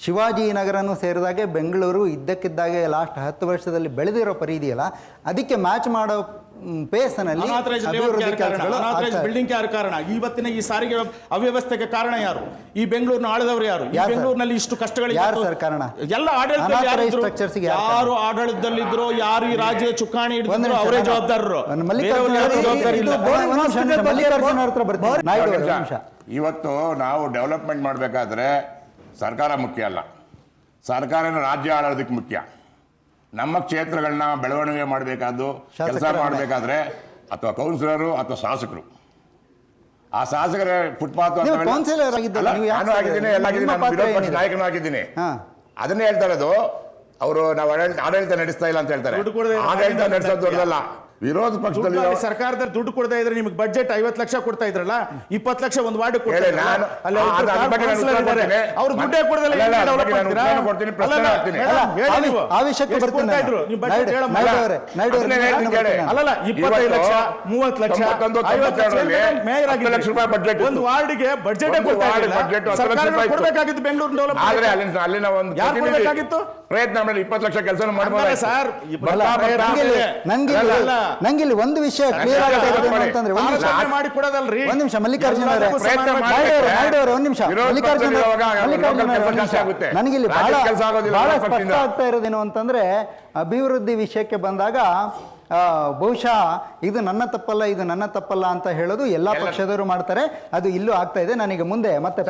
ಶಿವಾಜಿನಗರನೂ ಸೇರಿದಾಗೆ ಬೆಂಗಳೂರು ಇದ್ದಕ್ಕಿದ್ದಾಗೆ ಲಾಸ್ಟ್ 10 ವರ್ಷದಲ್ಲಿ ಬೆಳೆದಿರೋ ಪರಿ ಇದೆಯಲ್ಲ, ಅದಕ್ಕೆ ಮ್ಯಾಚ್ ಮಾಡೋ ಪೇಸನಲ್ಲಿ ಬಿಲ್ಡಿಂಗ್ ಯಾರು ಕಾರಣ? ಇವತ್ತಿನ ಈ ಸಾರಿಗೆ ಅವ್ಯವಸ್ಥೆಗೆ ಕಾರಣ ಯಾರು? ಈ ಬೆಂಗಳೂರಿನ ಆಳಿದವರು ಯಾರು? ಈ ಬೆಂಗಳೂರಿನಲ್ಲಿ ಇಷ್ಟು ಕಷ್ಟಗಳಿಗೆ ಎಲ್ಲ ಆಡಳಿತದಲ್ಲಿ ಯಾರು ಆಡಳಿತದಲ್ಲಿದ್ರು, ಯಾರು ಈ ರಾಜ್ಯದ ಚುಕ್ಕಾಣಿ ಹಿಡಿದ್ರು ಅವರೇ ಜವಾಬ್ದಾರರು. ಇವತ್ತು ನಾವು ಡೆವಲಪ್ಮೆಂಟ್ ಮಾಡಬೇಕಾದ್ರೆ ಸರ್ಕಾರ ಮುಖ್ಯ ಅಲ್ಲ, ಸರ್ಕಾರನ ರಾಜ್ಯ ಆಡೋದಕ್ಕೆ ಮುಖ್ಯ. ನಮ್ಮ ಕ್ಷೇತ್ರಗಳನ್ನ ಬೆಳವಣಿಗೆ ಮಾಡಬೇಕಾದ್ದು, ಕೆಲಸ ಮಾಡಬೇಕಾದ್ರೆ ಅಥವಾ ಕೌನ್ಸಿಲರು ಅಥವಾ ಶಾಸಕರು. ಆ ಶಾಸಕರೇ ಫುಟ್ಪಾತ್ ನಾಯಕನೂ ಆಗಿದ್ದೀನಿ. ಅದನ್ನೇ ಹೇಳ್ತಾ ಇರೋದು ಅವರು. ನಾವು ಆಡಳಿತ ನಡೆಸ್ತಾ ಇಲ್ಲ ಅಂತ ಹೇಳ್ತಾರೆ. ಆಡಳಿತ ನಡೆಸೋದು ದೊಡ್ಡದಲ್ಲ, ವಿರೋಧ ಪಕ್ಷದಲ್ಲಿ ಸರ್ಕಾರದಲ್ಲಿ ದುಡ್ಡು ಕೊಡ್ತಾ ಇದ್ರೆ ನಿಮಗೆ ಬಜೆಟ್ 50 ಲಕ್ಷ ಕೊಡ್ತಾ ಇದ್ರಲ್ಲ, 20 ಲಕ್ಷ ಒಂದು ವಾರ್ಡ್ ಹೇಳಿ, ನಾನು ಅವ್ರು ದುಡ್ಡೇ ಕೊಡದಲ್ಲ ಆ ವಿಷಯಕ್ಕೆ ಬರ್ತೀನಿ. ಅಲ್ಲಲ್ಲ 25 ಲಕ್ಷ 30 ಲಕ್ಷ 50 ಮೇಯರ್ ಆಗಿ ಲಕ್ಷ ರೂಪಾಯಿ ಬಜೆಟ್ ಒಂದು ವಾರ್ಡ್ಗೆ ಬಜೆಟ್ ಕೊಡ್ಬೇಕಾಗಿತ್ತು ಬೆಂಗಳೂರು ಡೆವಲಪ್. ಆದ್ರೆ ಅಲ್ಲಿನ ಒಂದು ಪ್ರಯತ್ನ ಮಾಡಿ 20 ಲಕ್ಷ ಕೆಲಸ ಮಾಡ್ಬೋದು ಸರ್. ನಂಗೆ ಇಲ್ಲಿ ಒಂದು ವಿಷಯ ಕ್ಲಿಯರ್ ಆಗ್ತಾ ಇರೋದು ಅಂತಂದ್ರೆ ಮಾಡಿ ಕೊಡೋದಲ್ರಿ. ಒಂದ್ ನಿಮಿಷ ಮಲ್ಲಿಕಾರ್ಜುನ ಅವರೇ, ಒಂದ್ ನಿಮಿಷ ಮಲ್ಲಿಕಾರ್ಜುನ ನನಗೆ ಇಲ್ಲಿ ಬಹಳ ಸ್ಪಷ್ಟ ಆಗ್ತಾ ಇರೋದೇನು ಅಂತಂದ್ರೆ ಅಭಿವೃದ್ಧಿ ವಿಷಯಕ್ಕೆ ಬಂದಾಗ ಬಹುಶಃ ಇದು ನನ್ನ ತಪ್ಪಲ್ಲ ಅಂತ ಹೇಳೋದು ಎಲ್ಲಾ ಪಕ್ಷದವರು ಮಾಡ್ತಾರೆ. ಅದು ಇಲ್ಲೂ ಆಗ್ತಾ ಇದೆ. ನನಗೆ ಮುಂದೆ ಮತ್ತೆ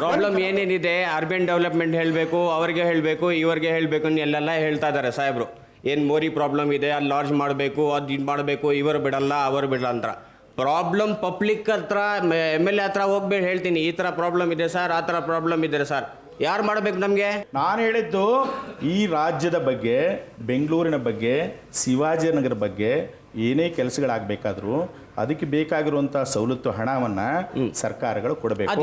ಪ್ರಾಬ್ಲಮ್ ಏನೇನಿದೆ ಅರ್ಬನ್ ಡೆವಲಪ್ಮೆಂಟ್ ಹೇಳಬೇಕು, ಅವ್ರಿಗೆ ಹೇಳಬೇಕು, ಇವ್ರಿಗೆ ಹೇಳಬೇಕು ಎಲ್ಲೆಲ್ಲ ಹೇಳ್ತಾ ಇದ್ದಾರೆ ಸಾಹೇಬ್ರು. ಏನು ಮೋರಿ ಪ್ರಾಬ್ಲಮ್ ಇದೆ, ಅಲ್ಲಿ ಲಾರ್ಜ್ ಮಾಡಬೇಕು, ಅದು ಇದು ಮಾಡಬೇಕು, ಇವರು ಬಿಡಲ್ಲ ಅವರು ಬಿಡಲ್ಲ ಅಂತ. ಪ್ರಾಬ್ಲಮ್ ಪಬ್ಲಿಕ್ ಹತ್ರ MLA ಹತ್ರ ಹೋಗ್ಬೇಡಿ ಹೇಳ್ತೀನಿ, ಈ ಥರ ಪ್ರಾಬ್ಲಮ್ ಇದೆ ಸರ್, ಆ ಥರ ಪ್ರಾಬ್ಲಮ್ ಇದೆ ಸರ್, ಯಾರು ಮಾಡಬೇಕು ನಮಗೆ? ನಾನು ಹೇಳಿದ್ದು ಈ ರಾಜ್ಯದ ಬಗ್ಗೆ, ಬೆಂಗಳೂರಿನ ಬಗ್ಗೆ, ಶಿವಾಜಿನಗರ ಬಗ್ಗೆ ಏನೇ ಕೆಲಸಗಳಾಗಬೇಕಾದ್ರೂ ಅದಕ್ಕೆ ಬೇಕಾಗಿರುವಂತ ಸವಲತ್ತು ಹಣವನ್ನ ಸರ್ಕಾರಗಳು ಕೊಡಬೇಕು.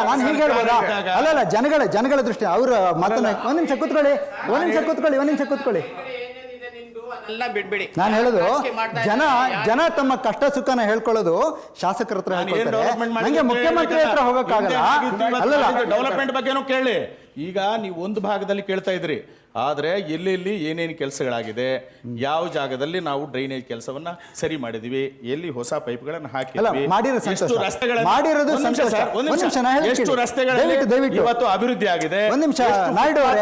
ನಾನು ಹೀಗೆ ಹೇಳ್ಬೋದಾ? ಅಲ್ಲಲ್ಲ, ಜನಗಳ ದೃಷ್ಟಿ ಅವ್ರ ಮಾತನ್ನ ಒಂದ್ ನಿಮಿಷ ಕೂತ್ಕೊಳ್ಳಿ. ನಾನು ಹೇಳೋದು ಜನ ತಮ್ಮ ಕಷ್ಟ ಸುಖನ ಹೇಳ್ಕೊಳ್ಳೋದು ಶಾಸಕರ ಹತ್ರ ಹೇಳ್ಕೊಳ್ತಾರೆ. ನಂಗೆ ಮುಖ್ಯಮಂತ್ರಿ ಹತ್ರ ಹೋಗಕ್ಕಾಗಲ್ಲ. ಅಲ್ಲಲ್ಲ, ಡೆವಲಪ್ಮೆಂಟ್ ಬಗ್ಗೆನೂ ಕೇಳಿ. ಈಗ ನೀವು ಒಂದು ಭಾಗದಲ್ಲಿ ಕೇಳ್ತಾ ಇದ್ರಿ, ಆದರೆ ಎಲ್ಲೆಲ್ಲಿ ಏನೇನು ಕೆಲಸಗಳಾಗಿದೆ, ಯಾವ ಜಾಗದಲ್ಲಿ ನಾವು ಡ್ರೈನೇಜ್ ಕೆಲಸವನ್ನ ಸರಿ ಮಾಡಿದೀವಿ, ಎಲ್ಲಿ ಹೊಸ ಪೈಪ್ಗಳನ್ನು ಹಾಕಿದ್ವಿ, ಎಷ್ಟು ರಸ್ತೆಗಳಲ್ಲಿ ಇವತ್ತು ಅಭಿವೃದ್ಧಿ ಆಗಿದೆ. ಒಂದ್ ನಿಮಿಷ ನಾಯ್ಡು ಅವರೇ,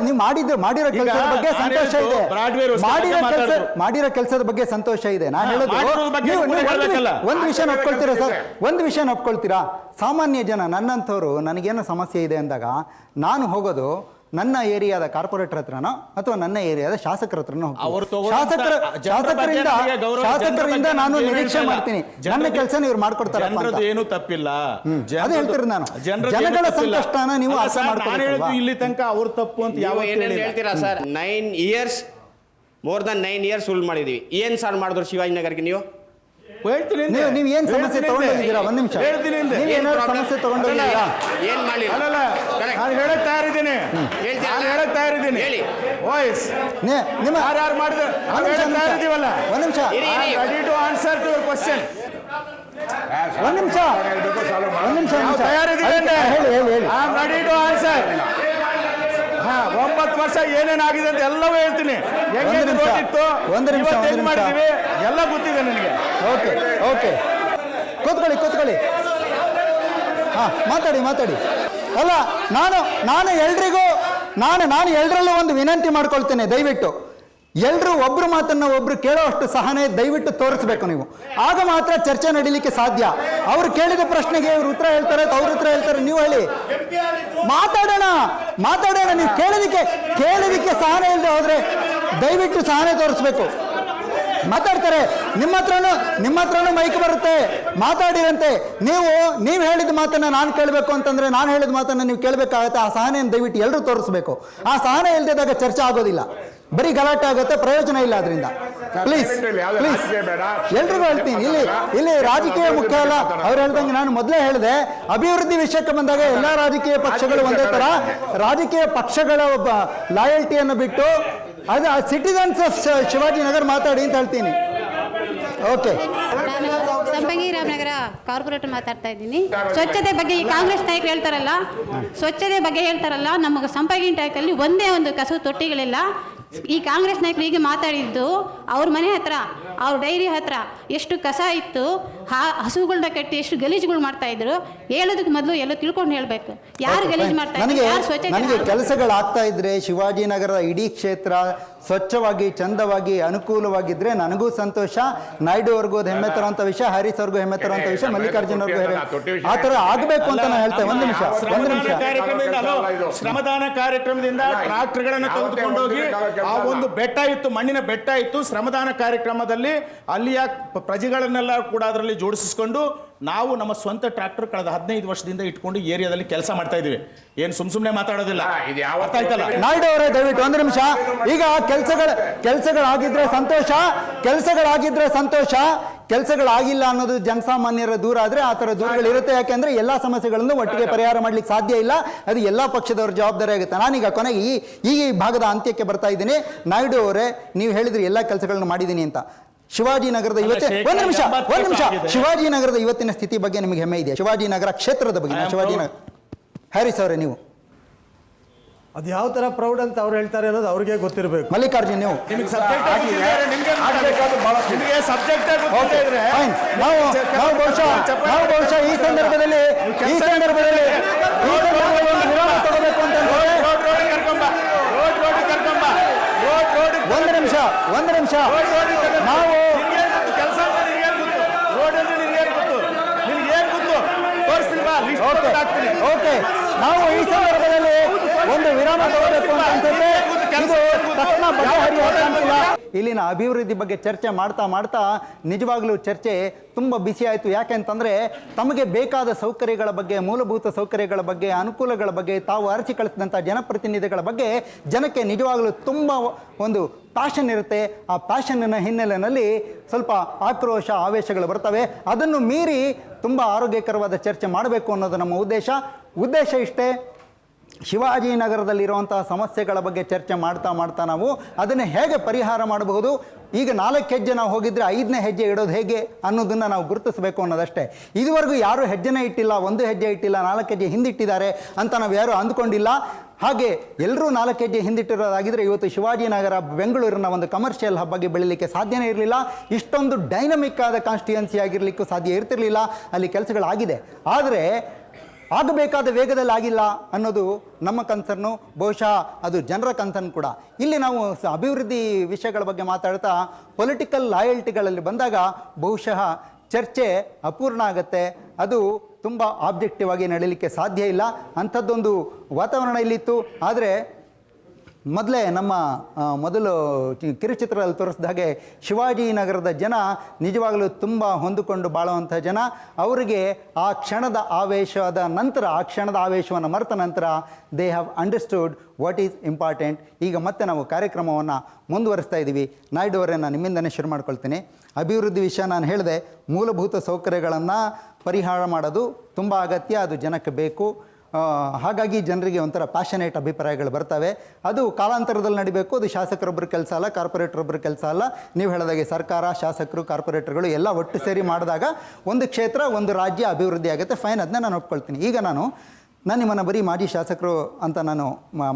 ನೀವು ಮಾಡಿರೋ ಕೆಲಸದ ಬಗ್ಗೆ ಸಂತೋಷ ಇದೆ, ಮಾಡಿರೋ ಕೆಲಸದ ಬಗ್ಗೆ ಸಂತೋಷ ಇದೆ. ನಾನು ಹೇಳೋದು ಒಂದು ವಿಷಯ ಒಪ್ಕೊಳ್ತೀರಾ ಸರ್? ಒಂದು ವಿಷಯ ಒಪ್ಕೊಳ್ತೀರಾ? ಸಾಮಾನ್ಯ ಜನ ನನ್ನಂಥವ್ರು ನನಗೇನೋ ಸಮಸ್ಯೆ ಇದೆ ಅಂದಾಗ ನಾನು ಹೋಗೋದು ನನ್ನ ಏರಿಯಾದ ಕಾರ್ಪೊರೇಟರ್ ಹತ್ರನೋ ಅಥವಾ ನನ್ನ ಏರಿಯಾದ ಶಾಸಕರ ಹತ್ರನೋ ಶಾಸಕರಿಂದ ನಾನು ನಿರೀಕ್ಷೆ ಮಾಡ್ತೀನಿ ನನ್ನ ಕೆಲಸ ಇವ್ರು ಮಾಡ್ಕೊಡ್ತಾರೆ. ಏನು ತಪ್ಪಿಲ್ಲ, ಅದೇ ಹೇಳ್ತಿರೋದು ನಾನು. ಜನಗಳ ಸಂಕಷ್ಟನ ನೀವು ಅರ್ಥ ಮಾಡ್ಕೊಳ್ಳಿ. ಇಲ್ಲಿ ತನಕ ಅವ್ರ ತಪ್ಪು ಅಂತ ಯಾವ ಹೇಳ್ತೀರಾ sir? 9 years, more than 9 years ಉಳ್ ಮಾಡಿದೀವಿ. ಏನ್ ಸಾರ್ ಮಾಡಿದ್ರು ಶಿವಾಜಿನಗರ್ಗೆ ನೀವು? ನೀವು ಏನ್ ಸಮಸ್ಯೆ ತಗೊಂಡಿದ್ದೀರಾ? ಒಂದ್ ನಿಮಿಷ, ನೀವು ಏನಾದ್ರು ಸಮಸ್ಯೆ ತಗೊಂಡಿದ್ದೀರಾ? ಏನ್ ಮಾಡಿ? ನಾನು ಹೇಳಕ್ ತಯಾರಿದ್ದೀನಿ. ವಾಯ್ಸ್ ನಿಮ್ಮ ಯಾರು ಮಾಡಿದ್ರು ತಯಾರಿದ್ದೀವಲ್ಲ. ಒಂದ್ ನಿಮಿಷ, ready to answer to your question. ಒಂದ್ ನಿಮಿಷ ತಯಾರಿದ್ದೀನಿ, ಹೇಳಿ. I am ready to answer. 9 ವರ್ಷ ಏನೇನಾಗಿದೆ ಅಂತ ಎಲ್ಲವೂ ಹೇಳ್ತೀನಿ. ಮಾಡಿದೀವಿ ಎಲ್ಲ ಗೊತ್ತಿದೆ ನನಗೆ. ಓಕೆ, ಕೂತ್ಕೊಳ್ಳಿ. ಮಾತಾಡಿ. ಅಲ್ಲ, ನಾನು ಎಲ್ರಿಗೂ ನಾನು ಎಲ್ರಲ್ಲೂ ಒಂದು ವಿನಂತಿ ಮಾಡ್ಕೊಳ್ತೇನೆ. ದಯವಿಟ್ಟು ಎಲ್ರೂ ಒಬ್ರು ಮಾತನ್ನ ಒಬ್ರು ಕೇಳೋಷ್ಟು ಸಹನೆ ದಯವಿಟ್ಟು ತೋರಿಸ್ಬೇಕು ನೀವು. ಆಗ ಮಾತ್ರ ಚರ್ಚೆ ನಡೀಲಿಕ್ಕೆ ಸಾಧ್ಯ. ಅವ್ರು ಕೇಳಿದ ಪ್ರಶ್ನೆಗೆ ಇವ್ರು ಉತ್ತರ ಹೇಳ್ತಾರೆ, ಅವ್ರ ಉತ್ತರ ಹೇಳ್ತಾರೆ, ನೀವು ಹೇಳಿ. ಮಾತಾಡೋಣ. ನೀವು ಕೇಳಿದಕ್ಕೆ ಸಹನೆ ಇಲ್ಲದೆ ಹೋದ್ರೆ ದಯವಿಟ್ಟು ಸಹನೆ ತೋರಿಸ್ಬೇಕು. ಮಾತಾಡ್ತಾರೆ, ನಿಮ್ಮ ಹತ್ರನೂ ಮೈಕ್ ಬರುತ್ತೆ, ಮಾತಾಡಿರಂತೆ. ನೀವು ಹೇಳಿದ ಮಾತನ್ನ ನಾನು ಕೇಳಬೇಕು ಅಂತಂದ್ರೆ ನಾನು ಹೇಳಿದ ಮಾತನ್ನ ನೀವು ಕೇಳಬೇಕಾಗತ್ತೆ. ಆ ಸಹನೆಯನ್ನು ದಯವಿಟ್ಟು ಎಲ್ಲರೂ ತೋರಿಸ್ಬೇಕು. ಆ ಸಹನೆ ಇಲ್ಲದಿದ್ದಾಗ ಚರ್ಚೆ ಆಗೋದಿಲ್ಲ, ಬರೀ ಗಲಾಟೆ ಆಗುತ್ತೆ, ಪ್ರಯೋಜನ ಇಲ್ಲ ಅದರಿಂದ. ಪ್ಲೀಸ್ ಎಲ್ರಿಗೂ ಹೇಳ್ತೀನಿ, ಇಲ್ಲಿ ರಾಜಕೀಯ ಮುಖ್ಯ ಅಲ್ಲ. ಅವ್ರು ಹೇಳ್ದಂಗೆ ನಾನು ಮೊದಲೇ ಹೇಳಿದೆ, ಅಭಿವೃದ್ಧಿ ವಿಷಯಕ್ಕೆ ಬಂದಾಗ ಎಲ್ಲಾ ರಾಜಕೀಯ ಪಕ್ಷಗಳು ಒಂದೇ ತರ, ರಾಜಕೀಯ ಪಕ್ಷಗಳ ಲಾಯಲ್ಟಿಯನ್ನು ಬಿಟ್ಟು ಅದು ಸಿಟಿಸನ್ಸ್ ಆಫ್ ಶಿವಾಜಿನಗರ್ ಮಾತಾಡಿ ಅಂತ ಹೇಳ್ತೀನಿ. ಓಕೆ, ಸಂಪಂಗಿ ರಾಮನಗರ ಕಾರ್ಪೊರೇಟರ್ ಮಾತಾಡ್ತಾ ಇದ್ದೀನಿ. ಸ್ವಚ್ಛತೆ ಬಗ್ಗೆ ಈ ಕಾಂಗ್ರೆಸ್ ನಾಯಕರು ಹೇಳ್ತಾರಲ್ಲ, ಸ್ವಚ್ಛತೆ ಬಗ್ಗೆ ಹೇಳ್ತಾರಲ್ಲ, ನಮ್ಮ ಸಂಪಂಗಿ ಟ್ಯಾಕಲ್ಲಿ ಒಂದೇ ಒಂದು ಕಸು ತೊಟ್ಟಿಗಳಿಲ್ಲ. ಈ ಕಾಂಗ್ರೆಸ್ ನಾಯಕರು ಈಗ ಮಾತಾಡಿದ್ದು ಅವ್ರ ಮನೆ ಹತ್ರ, ಅವ್ರ ಡೈರಿ ಹತ್ರ ಎಷ್ಟು ಕಸ ಇತ್ತು, ಹಸುಗಳನ್ನ ಕಟ್ಟಿ ಎಷ್ಟು ಗಲೀಜುಗಳು ಮಾಡ್ತಾ ಇದ್ರು. ಹೇಳೋದಕ್ಕೆ ಮೊದಲು ಎಲ್ಲ ತಿಳ್ಕೊಂಡು ಹೇಳ್ಬೇಕು, ಯಾರು ಗಲೀಜು ಮಾಡ್ತಾ ಇದ್ರು, ಯಾರು ಸ್ವಚ್ಛತೆ. ನನಗೆ ಕೆಲಸಗಳಾಗ್ತಾ ಇದ್ರೆ ಶಿವಾಜಿನಗರ ಇಡೀ ಕ್ಷೇತ್ರ ಸ್ವಚ್ಛವಾಗಿ ಚಂದವಾಗಿ ಅನುಕೂಲವಾಗಿದ್ದರೆ ನನಗೂ ಸಂತೋಷ, ನಾಯ್ಡು ಅವ್ರಿಗೂ ಅದು ಹೆಮ್ಮೆ ತರುವಂಥ ವಿಷಯ, ಹ್ಯಾರಿಸ್ ಅವ್ರಿಗೂ ಹೆಮ್ಮೆ ತರುವಂಥ ವಿಷಯ, ಮಲ್ಲಿಕಾರ್ಜುನ್ ಅವ್ರಿಗೂ ಆ ಥರ ಆಗಬೇಕು ಅಂತ ನಾನು ಹೇಳ್ತೇನೆ. ಒಂದು ನಿಮಿಷ. ಶ್ರಮದಾನ ಕಾರ್ಯಕ್ರಮದಿಂದ ಟ್ರಾಕ್ಟರ್ಗಳನ್ನು ತೆಗೆದುಕೊಂಡೋಗಿ ಆ ಒಂದು ಬೆಟ್ಟ ಇತ್ತು, ಮಣ್ಣಿನ ಬೆಟ್ಟ ಇತ್ತು. ಶ್ರಮದಾನ ಕಾರ್ಯಕ್ರಮದಲ್ಲಿ ಅಲ್ಲಿಯ ಪ್ರಜೆಗಳನ್ನೆಲ್ಲ ಕೂಡ ಅದರಲ್ಲಿ ಜೋಡಿಸಿಕೊಂಡು ನಾವು ನಮ್ಮ ಸ್ವಂತ ಟ್ರಾಕ್ಟರ್ ಕಳೆದ 15 ವರ್ಷದಿಂದ ಇಟ್ಕೊಂಡು ಏರಿಯಾದಲ್ಲಿ ಕೆಲಸ ಮಾಡ್ತಾ ಇದೀವಿ. ಏನು ಸುಮ್ಮನೆ ಮಾತಾಡೋದಿಲ್ಲ. ಅರ್ಥ ಆಯ್ತಲ್ಲ? ನಾಯ್ಡು ಅವರೇ ದಯವಿಟ್ಟು ಒಂದು ನಿಮಿಷ. ಈಗ ಕೆಲಸಗಳಾಗಿದ್ರೆ ಸಂತೋಷ, ಕೆಲಸಗಳಾಗಿಲ್ಲ ಅನ್ನೋದು ಜನಸಾಮಾನ್ಯರ ದೂರ ಆದರೆ ಆ ಥರ ದೂರಗಳಿರುತ್ತೆ. ಯಾಕೆಂದ್ರೆ ಎಲ್ಲ ಸಮಸ್ಯೆಗಳನ್ನು ಒಟ್ಟಿಗೆ ಪರಿಹಾರ ಮಾಡ್ಲಿಕ್ಕೆ ಸಾಧ್ಯ ಇಲ್ಲ. ಅದು ಎಲ್ಲ ಪಕ್ಷದವ್ರ ಜವಾಬ್ದಾರಿ ಆಗುತ್ತೆ. ನಾನೀಗ ಕೊನೆಗೆ ಈ ಭಾಗದ ಅಂತ್ಯಕ್ಕೆ ಬರ್ತಾ ಇದ್ದೀನಿ. ನಾಯ್ಡು ಅವರೇ, ನೀವು ಹೇಳಿದ್ರಿ ಎಲ್ಲ ಕೆಲಸಗಳನ್ನು ಮಾಡಿದ್ದೀನಿ ಅಂತ. ಶಿವಾಜಿನಗರದ ಒಂದು ನಿಮಿಷ ಶಿವಾಜಿನಗರದ ಇವತ್ತಿನ ಸ್ಥಿತಿ ಬಗ್ಗೆ ನಿಮಗೆ ಹೆಮ್ಮೆ ಇದೆಯಾ? ಶಿವಾಜಿನಗರ ಕ್ಷೇತ್ರದ ಬಗ್ಗೆ. ಶಿವಾಜಿನಗರ ಹ್ಯಾರಿಸ್ ಅವರೇ, ನೀವು ಅದು ಯಾವ ತರ ಪ್ರೌಡ್ ಅಂತ ಅವ್ರು ಹೇಳ್ತಾರೆ ಅನ್ನೋದು ಅವ್ರಿಗೆ ಗೊತ್ತಿರಬೇಕು. ಮಲ್ಲಿಕಾರ್ಜುನ್, ನೀವು ನಾವು ಬಹುಶಃ ಈ ಸಂದರ್ಭದಲ್ಲಿ ವಿರಾಮ ತಗೋಬೇಕು ಅಂತ ಒಂದು ನಿಮಿಷ ನಾವು ಓಕೆ, ನಾವು ಈ ಸಂದರ್ಭದಲ್ಲಿ ಒಂದು ವಿರಾಮ ತಗೋಬೇಕು ಅಂತ ಅನ್ಸುತ್ತೆ. ಇಲ್ಲಿನ ಅಭಿವೃದ್ಧಿ ಬಗ್ಗೆ ಚರ್ಚೆ ಮಾಡ್ತಾ ನಿಜವಾಗ್ಲೂ ಚರ್ಚೆ ತುಂಬ ಬಿಸಿ ಆಯಿತು. ಯಾಕೆಂತಂದರೆ ತಮಗೆ ಬೇಕಾದ ಸೌಕರ್ಯಗಳ ಬಗ್ಗೆ, ಮೂಲಭೂತ ಸೌಕರ್ಯಗಳ ಬಗ್ಗೆ, ಅನುಕೂಲಗಳ ಬಗ್ಗೆ ತಾವು ಅರಸಿ ಕಳಿಸಿದಂಥ ಜನಪ್ರತಿನಿಧಿಗಳ ಬಗ್ಗೆ ಜನಕ್ಕೆ ನಿಜವಾಗ್ಲೂ ತುಂಬ ಒಂದು ಪ್ಯಾಷನ್ ಇರುತ್ತೆ. ಆ ಪ್ಯಾಷನ್ನಿನ ಹಿನ್ನೆಲೆಯಲ್ಲಿ ಸ್ವಲ್ಪ ಆಕ್ರೋಶ, ಆವೇಶಗಳು ಬರ್ತವೆ. ಅದನ್ನು ಮೀರಿ ತುಂಬ ಆರೋಗ್ಯಕರವಾದ ಚರ್ಚೆ ಮಾಡಬೇಕು ಅನ್ನೋದು ನಮ್ಮ ಉದ್ದೇಶ ಇಷ್ಟೇ. ಶಿವಾಜಿನಗರದಲ್ಲಿರುವಂತಹ ಸಮಸ್ಯೆಗಳ ಬಗ್ಗೆ ಚರ್ಚೆ ಮಾಡ್ತಾ ನಾವು ಅದನ್ನು ಹೇಗೆ ಪರಿಹಾರ ಮಾಡಬಹುದು, ಈಗ 4 ಹೆಜ್ಜೆ ನಾವು ಹೋಗಿದ್ರೆ 5ನೇ ಹೆಜ್ಜೆ ಇಡೋದು ಹೇಗೆ ಅನ್ನೋದನ್ನು ನಾವು ಗುರುತಿಸಬೇಕು ಅನ್ನೋದಷ್ಟೇ. ಇದುವರೆಗೂ ಯಾರೂ ಹೆಜ್ಜೆನೇ ಇಟ್ಟಿಲ್ಲ, 1 ಹೆಜ್ಜೆ ಇಟ್ಟಿಲ್ಲ, 4 ಹೆಜ್ಜೆ ಹಿಂದಿಟ್ಟಿದ್ದಾರೆ ಅಂತ ನಾವು ಯಾರೂ ಅಂದ್ಕೊಂಡಿಲ್ಲ. ಹಾಗೆ ಎಲ್ಲರೂ 4 ಹೆಜ್ಜೆ ಹಿಂದಿಟ್ಟಿರೋದಾಗಿದ್ದರೆ ಇವತ್ತು ಶಿವಾಜಿನಗರ ಬೆಂಗಳೂರಿನ ಒಂದು ಕಮರ್ಷಿಯಲ್ ಹಬ್ ಆಗಿ ಬೆಳೀಲಿಕ್ಕೆ ಸಾಧ್ಯನೇ ಇರಲಿಲ್ಲ. ಇಷ್ಟೊಂದು ಡೈನಮಿಕ್ ಆದ ಕಾನ್ಸ್ಟಿಟ್ಯೂನ್ಸಿ ಆಗಿರಲಿಕ್ಕೂ ಸಾಧ್ಯ ಇರ್ತಿರ್ಲಿಲ್ಲ. ಅಲ್ಲಿ ಕೆಲಸಗಳಾಗಿದೆ, ಆದರೆ ಆಗಬೇಕಾದ ವೇಗದಲ್ಲಿ ಆಗಿಲ್ಲ ಅನ್ನೋದು ನಮ್ಮ ಕನ್ಸರ್ನು. ಬಹುಶಃ ಅದು ಜನರ ಕನ್ಸರ್ನ್ ಕೂಡ. ಇಲ್ಲಿ ನಾವು ಅಭಿವೃದ್ಧಿ ವಿಷಯಗಳ ಬಗ್ಗೆ ಮಾತಾಡ್ತಾ ಪೊಲಿಟಿಕಲ್ ಲಾಯಲ್ಟಿಗಳಲ್ಲಿ ಬಂದಾಗ ಬಹುಶಃ ಚರ್ಚೆ ಅಪೂರ್ಣ ಆಗುತ್ತೆ. ಅದು ತುಂಬ ಆಬ್ಜೆಕ್ಟಿವ್ ಆಗಿ ನಡೀಲಿಕ್ಕೆ ಸಾಧ್ಯ ಇಲ್ಲ. ಅಂಥದ್ದೊಂದು ವಾತಾವರಣ ಇಲ್ಲಿತ್ತು. ಆದರೆ ಮೊದಲು ಕಿರುಚಿತ್ರದಲ್ಲಿ ತೋರಿಸಿದ ಹಾಗೆ ಶಿವಾಜಿನಗರದ ಜನ ನಿಜವಾಗಲೂ ತುಂಬ ಹೊಂದಿಕೊಂಡು ಬಾಳುವಂಥ ಜನ. ಅವರಿಗೆ ಆ ಕ್ಷಣದ ಆವೇಶವನ್ನು ಮರೆತ ನಂತರ they have understood what is important. ಈಗ ಮತ್ತೆ ನಾವು ಕಾರ್ಯಕ್ರಮವನ್ನು ಮುಂದುವರಿಸ್ತಾ ಇದ್ದೀವಿ. ನಾಯ್ಡು ಅವರೇ, ನಾನು ನಿಮ್ಮಿಂದನೇ ಶುರು ಮಾಡ್ಕೊಳ್ತೀನಿ. ಅಭಿವೃದ್ಧಿ ವಿಷಯ ನಾನು ಹೇಳಿದೆ. ಮೂಲಭೂತ ಸೌಕರ್ಯಗಳನ್ನು ಪರಿಹಾರ ಮಾಡೋದು ತುಂಬ ಅಗತ್ಯ, ಅದು ಜನಕ್ಕೆ ಬೇಕು. ಹಾಗಾಗಿ ಜನರಿಗೆ ಒಂಥರ ಪ್ಯಾಷನೇಟ್ ಅಭಿಪ್ರಾಯಗಳು ಬರ್ತವೆ. ಅದು ಕಾಲಾಂತರದಲ್ಲಿ ನಡಿಬೇಕು. ಅದು ಶಾಸಕರೊಬ್ಬರ ಕೆಲಸ ಅಲ್ಲ, ಕಾರ್ಪೊರೇಟರೊಬ್ಬರ ಕೆಲಸ ಅಲ್ಲ. ನೀವು ಹೇಳಿದಾಗೆ ಸರ್ಕಾರ, ಶಾಸಕರು, ಕಾರ್ಪೊರೇಟರ್ಗಳು ಎಲ್ಲ ಒಟ್ಟು ಸೇರಿ ಮಾಡಿದಾಗ ಒಂದು ಕ್ಷೇತ್ರ, ಒಂದು ರಾಜ್ಯ ಅಭಿವೃದ್ಧಿ ಆಗುತ್ತೆ. ಫೈನ್, ಅದನ್ನ ನಾನು ಒಪ್ಕೊಳ್ತೀನಿ. ಈಗ ನಾನು ನಿಮ್ಮನ್ನು ಬರೀ ಮಾಜಿ ಶಾಸಕರು ಅಂತ ನಾನು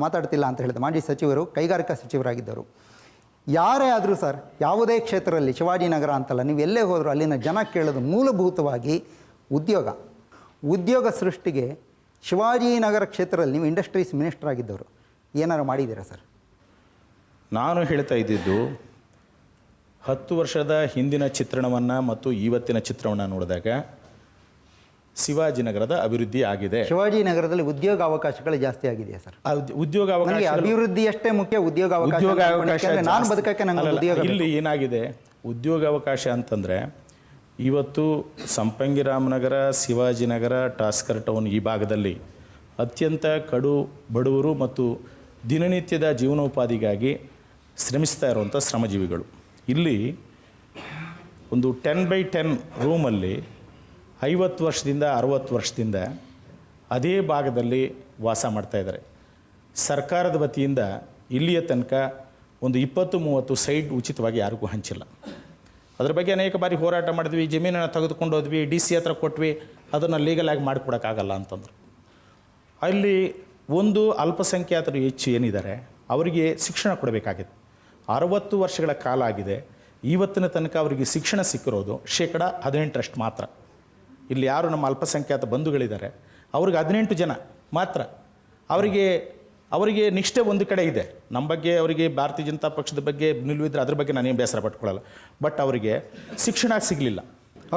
ಮಾತಾಡ್ತಿಲ್ಲ ಅಂತ ಹೇಳಿದೆ. ಮಾಜಿ ಸಚಿವರು, ಕೈಗಾರಿಕಾ ಸಚಿವರಾಗಿದ್ದರು. ಯಾರೇ ಆದರೂ ಸರ್, ಯಾವುದೇ ಕ್ಷೇತ್ರದಲ್ಲಿ, ಶಿವಾಜಿನಗರ ಅಂತಲ್ಲ, ನೀವು ಎಲ್ಲೇ ಹೋದರೂ ಅಲ್ಲಿನ ಜನ ಕೇಳೋದು ಮೂಲಭೂತವಾಗಿ ಉದ್ಯೋಗ ಸೃಷ್ಟಿಗೆ. ಶಿವಾಜಿನಗರ ಕ್ಷೇತ್ರದಲ್ಲಿ ನೀವು ಇಂಡಸ್ಟ್ರೀಸ್ ಮಿನಿಸ್ಟರ್ ಆಗಿದ್ದವರು, ಏನಾರು ಮಾಡಿದ್ದೀರಾ ಸರ್? ನಾನು ಹೇಳ್ತಾ ಇದ್ದಿದ್ದು 10 ವರ್ಷದ ಹಿಂದಿನ ಚಿತ್ರಣವನ್ನು ಮತ್ತು ಇವತ್ತಿನ ಚಿತ್ರವನ್ನು ನೋಡಿದಾಗ ಶಿವಾಜಿನಗರದ ಅಭಿವೃದ್ಧಿ ಆಗಿದೆ. ಶಿವಾಜಿನಗರದಲ್ಲಿ ಉದ್ಯೋಗ ಅವಕಾಶಗಳು ಜಾಸ್ತಿ ಆಗಿದೆಯಾ ಸರ್? ಉದ್ಯೋಗ ಅವಕಾಶ, ಅಭಿವೃದ್ಧಿ ಅಷ್ಟೇ ಮುಖ್ಯ. ಉದ್ಯೋಗ ಅವಕಾಶ ನಾನು ಬದುಕಕ್ಕೆ ನಂಗೆ ಉದ್ಯೋಗ. ಇಲ್ಲಿ ಏನಾಗಿದೆ, ಉದ್ಯೋಗ ಅವಕಾಶ ಅಂತಂದರೆ ಇವತ್ತು ಸಂಪಂಗಿರಾಮನಗರ, ಶಿವಾಜಿನಗರ, ಟಾಸ್ಕರ್ ಟೌನ್ ಈ ಭಾಗದಲ್ಲಿ ಅತ್ಯಂತ ಕಡು ಬಡವರು ಮತ್ತು ದಿನನಿತ್ಯದ ಜೀವನೋಪಾಧಿಗಾಗಿ ಶ್ರಮಿಸ್ತಾ ಇರುವಂಥ ಶ್ರಮಜೀವಿಗಳು. ಇಲ್ಲಿ ಒಂದು 10x10 ರೂಮಲ್ಲಿ 50 ವರ್ಷದಿಂದ 60 ವರ್ಷದಿಂದ ಅದೇ ಭಾಗದಲ್ಲಿ ವಾಸ ಮಾಡ್ತಾಯಿದ್ದಾರೆ. ಸರ್ಕಾರದ ವತಿಯಿಂದ ಇಲ್ಲಿಯ ತನಕ ಒಂದು 20-30 ಸೈಟ್ ಉಚಿತವಾಗಿ ಯಾರಿಗೂ ಹಂಚಿಲ್ಲ. ಅದ್ರ ಬಗ್ಗೆ ಅನೇಕ ಬಾರಿ ಹೋರಾಟ ಮಾಡಿದ್ವಿ. ಜಮೀನನ್ನು ತೆಗೆದುಕೊಂಡು ಹೋದ್ವಿ, DC ಹತ್ರ ಕೊಟ್ವಿ, ಅದನ್ನು ಲೀಗಲಾಗಿ ಮಾಡಿಕೊಡೋಕ್ಕಾಗಲ್ಲ ಅಂತಂದರು. ಅಲ್ಲಿ ಒಂದು ಅಲ್ಪಸಂಖ್ಯಾತರು ಹೆಚ್ಚು ಏನಿದ್ದಾರೆ ಅವರಿಗೆ ಶಿಕ್ಷಣ ಕೊಡಬೇಕಾಗಿದೆ. 60 ವರ್ಷಗಳ ಕಾಲ ಆಗಿದೆ. ಇವತ್ತಿನ ತನಕ ಅವರಿಗೆ ಶಿಕ್ಷಣ ಸಿಕ್ಕಿರೋದು 18% ಮಾತ್ರ. ಇಲ್ಲಿ ಯಾರು ನಮ್ಮ ಅಲ್ಪಸಂಖ್ಯಾತ ಬಂಧುಗಳಿದ್ದಾರೆ ಅವ್ರಿಗೆ 18 ಜನ ಮಾತ್ರ ಅವರಿಗೆ ಅವರಿಗೆ ನಿಷ್ಠೆ ಒಂದು ಕಡೆ ಇದೆ. ನಮ್ಮ ಬಗ್ಗೆ ಅವರಿಗೆ ಭಾರತೀಯ ಜನತಾ ಪಕ್ಷದ ಬಗ್ಗೆ ನಿಲುವಿದ್ರೆ ಅದ್ರ ಬಗ್ಗೆ ನಾನೇನು ಬೇಸರ ಪಟ್ಕೊಳ್ಳಲ್ಲ. ಬಟ್ ಅವರಿಗೆ ಶಿಕ್ಷಣ ಸಿಗಲಿಲ್ಲ.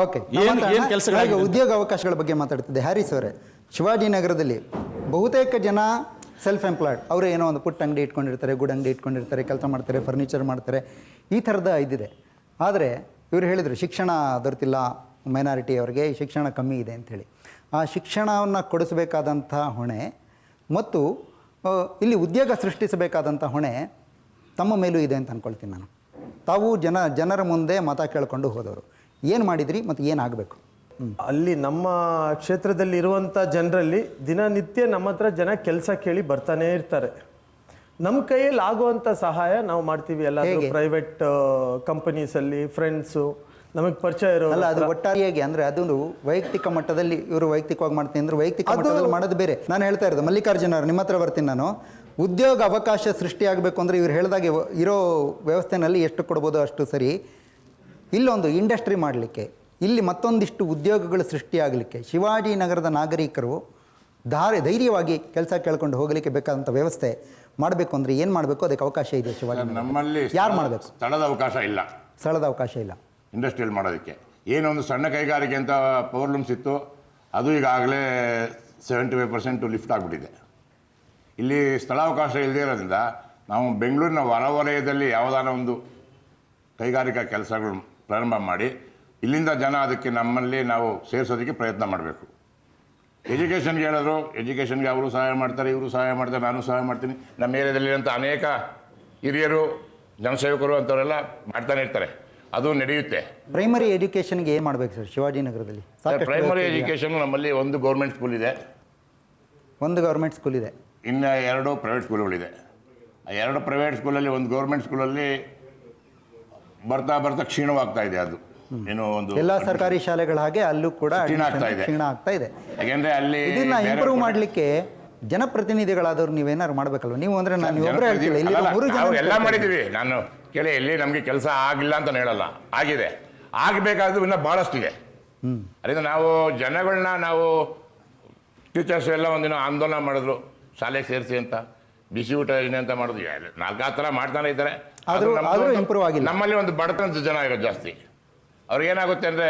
ಓಕೆ, ಏನು ಕೆಲಸಗಳು ಉದ್ಯೋಗ ಅವಕಾಶಗಳ ಬಗ್ಗೆ ಮಾತಾಡ್ತಿದ್ದೆ. ಹ್ಯಾರಿಸ್ ಅವರೇ, ಶಿವಾಜಿನಗರದಲ್ಲಿ ಬಹುತೇಕ ಜನ ಸೆಲ್ಫ್ ಎಂಪ್ಲಾಯ್ಡ್, ಅವರು ಏನೋ ಒಂದು ಪುಟ್ಟ ಅಂಗಡಿ ಇಟ್ಕೊಂಡಿರ್ತಾರೆ, ಗುಡ್ ಅಂಗಡಿ ಇಟ್ಕೊಂಡಿರ್ತಾರೆ, ಕೆಲಸ ಮಾಡ್ತಾರೆ, ಫರ್ನಿಚರ್ ಮಾಡ್ತಾರೆ, ಈ ಥರದ ಇದಿದೆ. ಆದರೆ ಇವರು ಹೇಳಿದರು ಶಿಕ್ಷಣ ದೊರೆತಿಲ್ಲ ಮೈನಾರಿಟಿ ಅವರಿಗೆ, ಶಿಕ್ಷಣ ಕಮ್ಮಿ ಇದೆ ಅಂಥೇಳಿ. ಆ ಶಿಕ್ಷಣವನ್ನು ಕೊಡಿಸಬೇಕಾದಂಥ ಹೊಣೆ ಮತ್ತು ಇಲ್ಲಿ ಉದ್ಯೋಗ ಸೃಷ್ಟಿಸಬೇಕಾದಂಥ ಹೊಣೆ ತಮ್ಮ ಮೇಲೂ ಇದೆ ಅಂತ ಅಂದ್ಕೊಳ್ತೀನಿ ನಾನು. ತಾವು ಜನರ ಮುಂದೆ ಮತ ಕೇಳಿಕೊಂಡು ಹೋದವರು, ಏನು ಮಾಡಿದ್ರಿ ಮತ್ತು ಏನಾಗಬೇಕು? ಅಲ್ಲಿ ನಮ್ಮ ಕ್ಷೇತ್ರದಲ್ಲಿ ಇರುವಂಥ ಜನರಲ್ಲಿ ದಿನನಿತ್ಯ ನಮ್ಮ ಹತ್ರ ಜನ ಕೆಲಸ ಕೇಳಿ ಬರ್ತಾನೆ ಇರ್ತಾರೆ. ನಮ್ಮ ಕೈಯಲ್ಲಿ ಆಗುವಂಥ ಸಹಾಯ ನಾವು ಮಾಡ್ತೀವಿ. ಎಲ್ಲ ಪ್ರೈವೇಟ್ ಕಂಪನೀಸಲ್ಲಿ ಫ್ರೆಂಡ್ಸು ನಮಗೆ ಪರಿಚಯ ಇರೋ ಅಲ್ಲ, ಅದು ಒಟ್ಟಾರೆಯಾಗಿ ಅಂದರೆ ಅದೊಂದು ವೈಯಕ್ತಿಕ ಮಟ್ಟದಲ್ಲಿ ಇವರು ವೈಯಕ್ತಿಕವಾಗಿ ಮಾಡ್ತೀನಿ ಅಂದರೆ ವೈಯಕ್ತಿಕ ಮಟ್ಟದಲ್ಲಿ ಮಾಡೋದು ಬೇರೆ. ನಾನು ಹೇಳ್ತಾ ಇರೋದು ಮಲ್ಲಿಕಾರ್ಜುನ ಅವರು, ನಿಮ್ಮ ಹತ್ರ ಬರ್ತೀನಿ ನಾನು. ಉದ್ಯೋಗ ಅವಕಾಶ ಸೃಷ್ಟಿಯಾಗಬೇಕು ಅಂದರೆ ಇವ್ರು ಹೇಳಿದಾಗೆ ಇರೋ ವ್ಯವಸ್ಥೆನಲ್ಲಿ ಎಷ್ಟು ಕೊಡ್ಬೋದು ಅಷ್ಟು ಸರಿ. ಇಲ್ಲೊಂದು ಇಂಡಸ್ಟ್ರಿ ಮಾಡಲಿಕ್ಕೆ, ಇಲ್ಲಿ ಮತ್ತೊಂದಿಷ್ಟು ಉದ್ಯೋಗಗಳು ಸೃಷ್ಟಿಯಾಗಲಿಕ್ಕೆ, ಶಿವಾಜಿನಗರದ ನಾಗರಿಕರು ಧೈರ್ಯವಾಗಿ ಕೆಲಸ ಕೇಳ್ಕೊಂಡು ಹೋಗಲಿಕ್ಕೆ ಬೇಕಾದಂಥ ವ್ಯವಸ್ಥೆ ಮಾಡಬೇಕು ಅಂದರೆ ಏನು ಮಾಡಬೇಕು? ಅದಕ್ಕೆ ಅವಕಾಶ ಇದೆ ಶಿವಾಜಿ ನಮ್ಮಲ್ಲಿ. ಯಾರು ಮಾಡಬೇಕು? ಸ್ಥಳದ ಅವಕಾಶ ಇಲ್ಲ. ಸ್ಥಳದ ಅವಕಾಶ ಇಲ್ಲ ಇಂಡಸ್ಟ್ರಿಯಲ್ ಮಾಡೋದಕ್ಕೆ. ಏನೊಂದು ಸಣ್ಣ ಕೈಗಾರಿಕೆ ಅಂತ ಪವರ್ ಲೂಮ್ಸ್ ಇತ್ತು, ಅದು ಈಗಾಗಲೇ 75% ಲಿಫ್ಟ್ ಆಗಿಬಿಟ್ಟಿದೆ. ಇಲ್ಲಿ ಸ್ಥಳಾವಕಾಶ ಇಲ್ಲದೇ ಇರೋದ್ರಿಂದ ನಾವು ಬೆಂಗಳೂರಿನ ಹೊರವಲಯದಲ್ಲಿ ಯಾವುದಾನ ಒಂದು ಕೈಗಾರಿಕಾ ಕೆಲಸಗಳು ಪ್ರಾರಂಭ ಮಾಡಿ ಇಲ್ಲಿಂದ ಜನ ಅದಕ್ಕೆ ನಮ್ಮಲ್ಲಿ ನಾವು ಸೇರಿಸೋದಕ್ಕೆ ಪ್ರಯತ್ನ ಮಾಡಬೇಕು. ಎಜುಕೇಷನ್ಗೆ ಹೇಳಿದ್ರು, ಎಜುಕೇಷನ್ಗೆ ಅವರು ಸಹಾಯ ಮಾಡ್ತಾರೆ, ಇವರು ಸಹಾಯ ಮಾಡ್ತಾರೆ, ನಾನು ಸಹಾಯ ಮಾಡ್ತೀನಿ. ನಮ್ಮ ಏರಿಯಾದಲ್ಲಿರುವಂಥ ಅನೇಕ ಹಿರಿಯರು, ಜನಸೇವಕರು ಅಂಥವರೆಲ್ಲ ಮಾಡ್ತಾನೆ ಇರ್ತಾರೆ, ಅದು ನಡೆಯುತ್ತೆ. ಪ್ರೈಮರಿ ಎಜುಕೇಷನ್ಗೆ ಏನು ಮಾಡಬೇಕು ಸರ್ ಶಿವಾಜಿನಗರದಲ್ಲಿ? ಪ್ರೈಮರಿ ಎಜುಕೇಷನ್ ನಮ್ಮಲ್ಲಿ ಒಂದು ಗೌರ್ಮೆಂಟ್ ಸ್ಕೂಲ್ ಇದೆ, ಒಂದು ಗೌರ್ಮೆಂಟ್ ಸ್ಕೂಲ್ ಇದೆ, ಇನ್ನು 2 ಪ್ರೈವೇಟ್ ಸ್ಕೂಲ್ಗಳಿದೆ. ಆ 2 ಪ್ರೈವೇಟ್ ಸ್ಕೂಲಲ್ಲಿ ಒಂದು ಗೌರ್ಮೆಂಟ್ ಸ್ಕೂಲಲ್ಲಿ ಬರ್ತಾ ಬರ್ತಾ ಕ್ಷೀಣವಾಗ್ತಾ ಇದೆ. ಅದು ಏನೋ ಒಂದು ಎಲ್ಲ ಸರ್ಕಾರಿ ಶಾಲೆಗಳ ಹಾಗೆ ಅಲ್ಲೂ ಕೂಡ ಕ್ಷೀಣ ಆಗ್ತಾ ಇದೆ. ಯಾಕೆಂದ್ರೆ ಅಲ್ಲಿ ಇದನ್ನ ಇಂಪ್ರೂವ್ ಮಾಡಲಿಕ್ಕೆ ಜನಪ್ರತಿನಿಧಿಗಳಾದವ್ರು ನೀವೇನಾದ್ರು ಮಾಡಬೇಕಲ್ವ? ನೀವು ಅಂದ್ರೆ ನಾನು ಒಬ್ಬರೇ ಹೇಳ್ತಿಲ್ಲ, ಇಲ್ಲಿ 3 ಜನ ಎಲ್ಲ ಮಾಡಿದ್ದೀವಿ. ನಾನು ಕೇಳಿ ಎಲ್ಲಿ ನಮಗೆ ಕೆಲಸ ಆಗಿಲ್ಲ ಅಂತ ಹೇಳಲ್ಲ, ಆಗಿದೆ. ಆಗಬೇಕಾದ್ರು ಇನ್ನೂ ಭಾಳಷ್ಟಿದೆ. ಅದರಿಂದ ನಾವು ಜನಗಳನ್ನ ನಾವು ಟೀಚರ್ಸ್ ಎಲ್ಲ ಒಂದಿನ ಆಂದೋಲನ ಮಾಡಿದ್ರು, ಶಾಲೆಗೆ ಸೇರಿಸಿ ಅಂತ, ಬಿಸಿ ಊಟ ಏನೇ ಅಂತ ಮಾಡಿದ್ರು. 4 ಥರ ಮಾಡ್ತಾನೆ ಇದ್ದಾರೆ. ಇಂಪ್ರೂವ್ ಆಗಿಲ್ಲ. ನಮ್ಮಲ್ಲಿ ಒಂದು ಬಡತನದ ಜನ ಇರೋದು ಜಾಸ್ತಿ. ಅವ್ರಿಗೇನಾಗುತ್ತೆ ಅಂದರೆ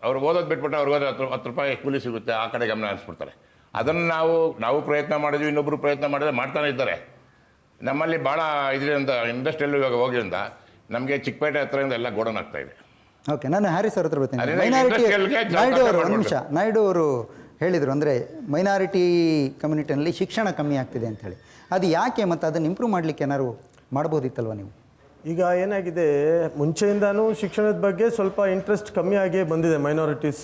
ಅವ್ರು ಓದೋದು ಬಿಟ್ಬಿಟ್ಟು ಅವ್ರಿಗೆ ಓದೋ 10 ರೂಪಾಯಿ ಕೂಲಿ ಸಿಗುತ್ತೆ, ಆ ಕಡೆ ಗಮನ ಹರಿಸ್ಬಿಡ್ತಾರೆ. ಅದನ್ನು ನಾವು ಪ್ರಯತ್ನ ಮಾಡಿದ್ವಿ, ಇನ್ನೊಬ್ಬರು ಪ್ರಯತ್ನ ಮಾಡಿದ್ರೆ ಮಾಡ್ತಾನೆ ಇದ್ದಾರೆ. ನಮ್ಮಲ್ಲಿ ಭಾಳ ಇದರಿಂದ ಇಂಡಸ್ಟ್ರಿಯಲ್ ಇವಾಗ ಹೋಗಿರಿಂದ ನಮಗೆ ಚಿಕ್ಕಪೇಟೆ ಹತ್ರದಿಂದ ಎಲ್ಲ ಗೋಡನ್ ಆಗ್ತಾ ಇದೆ. ಓಕೆ, ನಾನು ಹ್ಯಾರಿಸ್ ಅವ್ರ ಹತ್ರ ಬರ್ತೀನಿ. ಮೈನಾರಿಟಿ ನಾಯ್ಡು ಅವರು ಹೇಳಿದರು, ಅಂದರೆ ಮೈನಾರಿಟಿ ಕಮ್ಯುನಿಟಿನಲ್ಲಿ ಶಿಕ್ಷಣ ಕಮ್ಮಿ ಆಗ್ತಿದೆ ಅಂಥೇಳಿ. ಅದು ಯಾಕೆ ಮತ್ತು ಅದನ್ನು ಇಂಪ್ರೂವ್ ಮಾಡಲಿಕ್ಕೆ ಏನಾದ್ರು ಮಾಡ್ಬೋದಿತ್ತಲ್ವ ನೀವು? ಈಗ ಏನಾಗಿದೆ, ಮುಂಚೆಯಿಂದಾನು ಶಿಕ್ಷಣದ ಬಗ್ಗೆ ಸ್ವಲ್ಪ ಇಂಟ್ರೆಸ್ಟ್ ಕಮ್ಮಿ ಆಗೇ ಬಂದಿದೆ ಮೈನಾರಿಟೀಸ್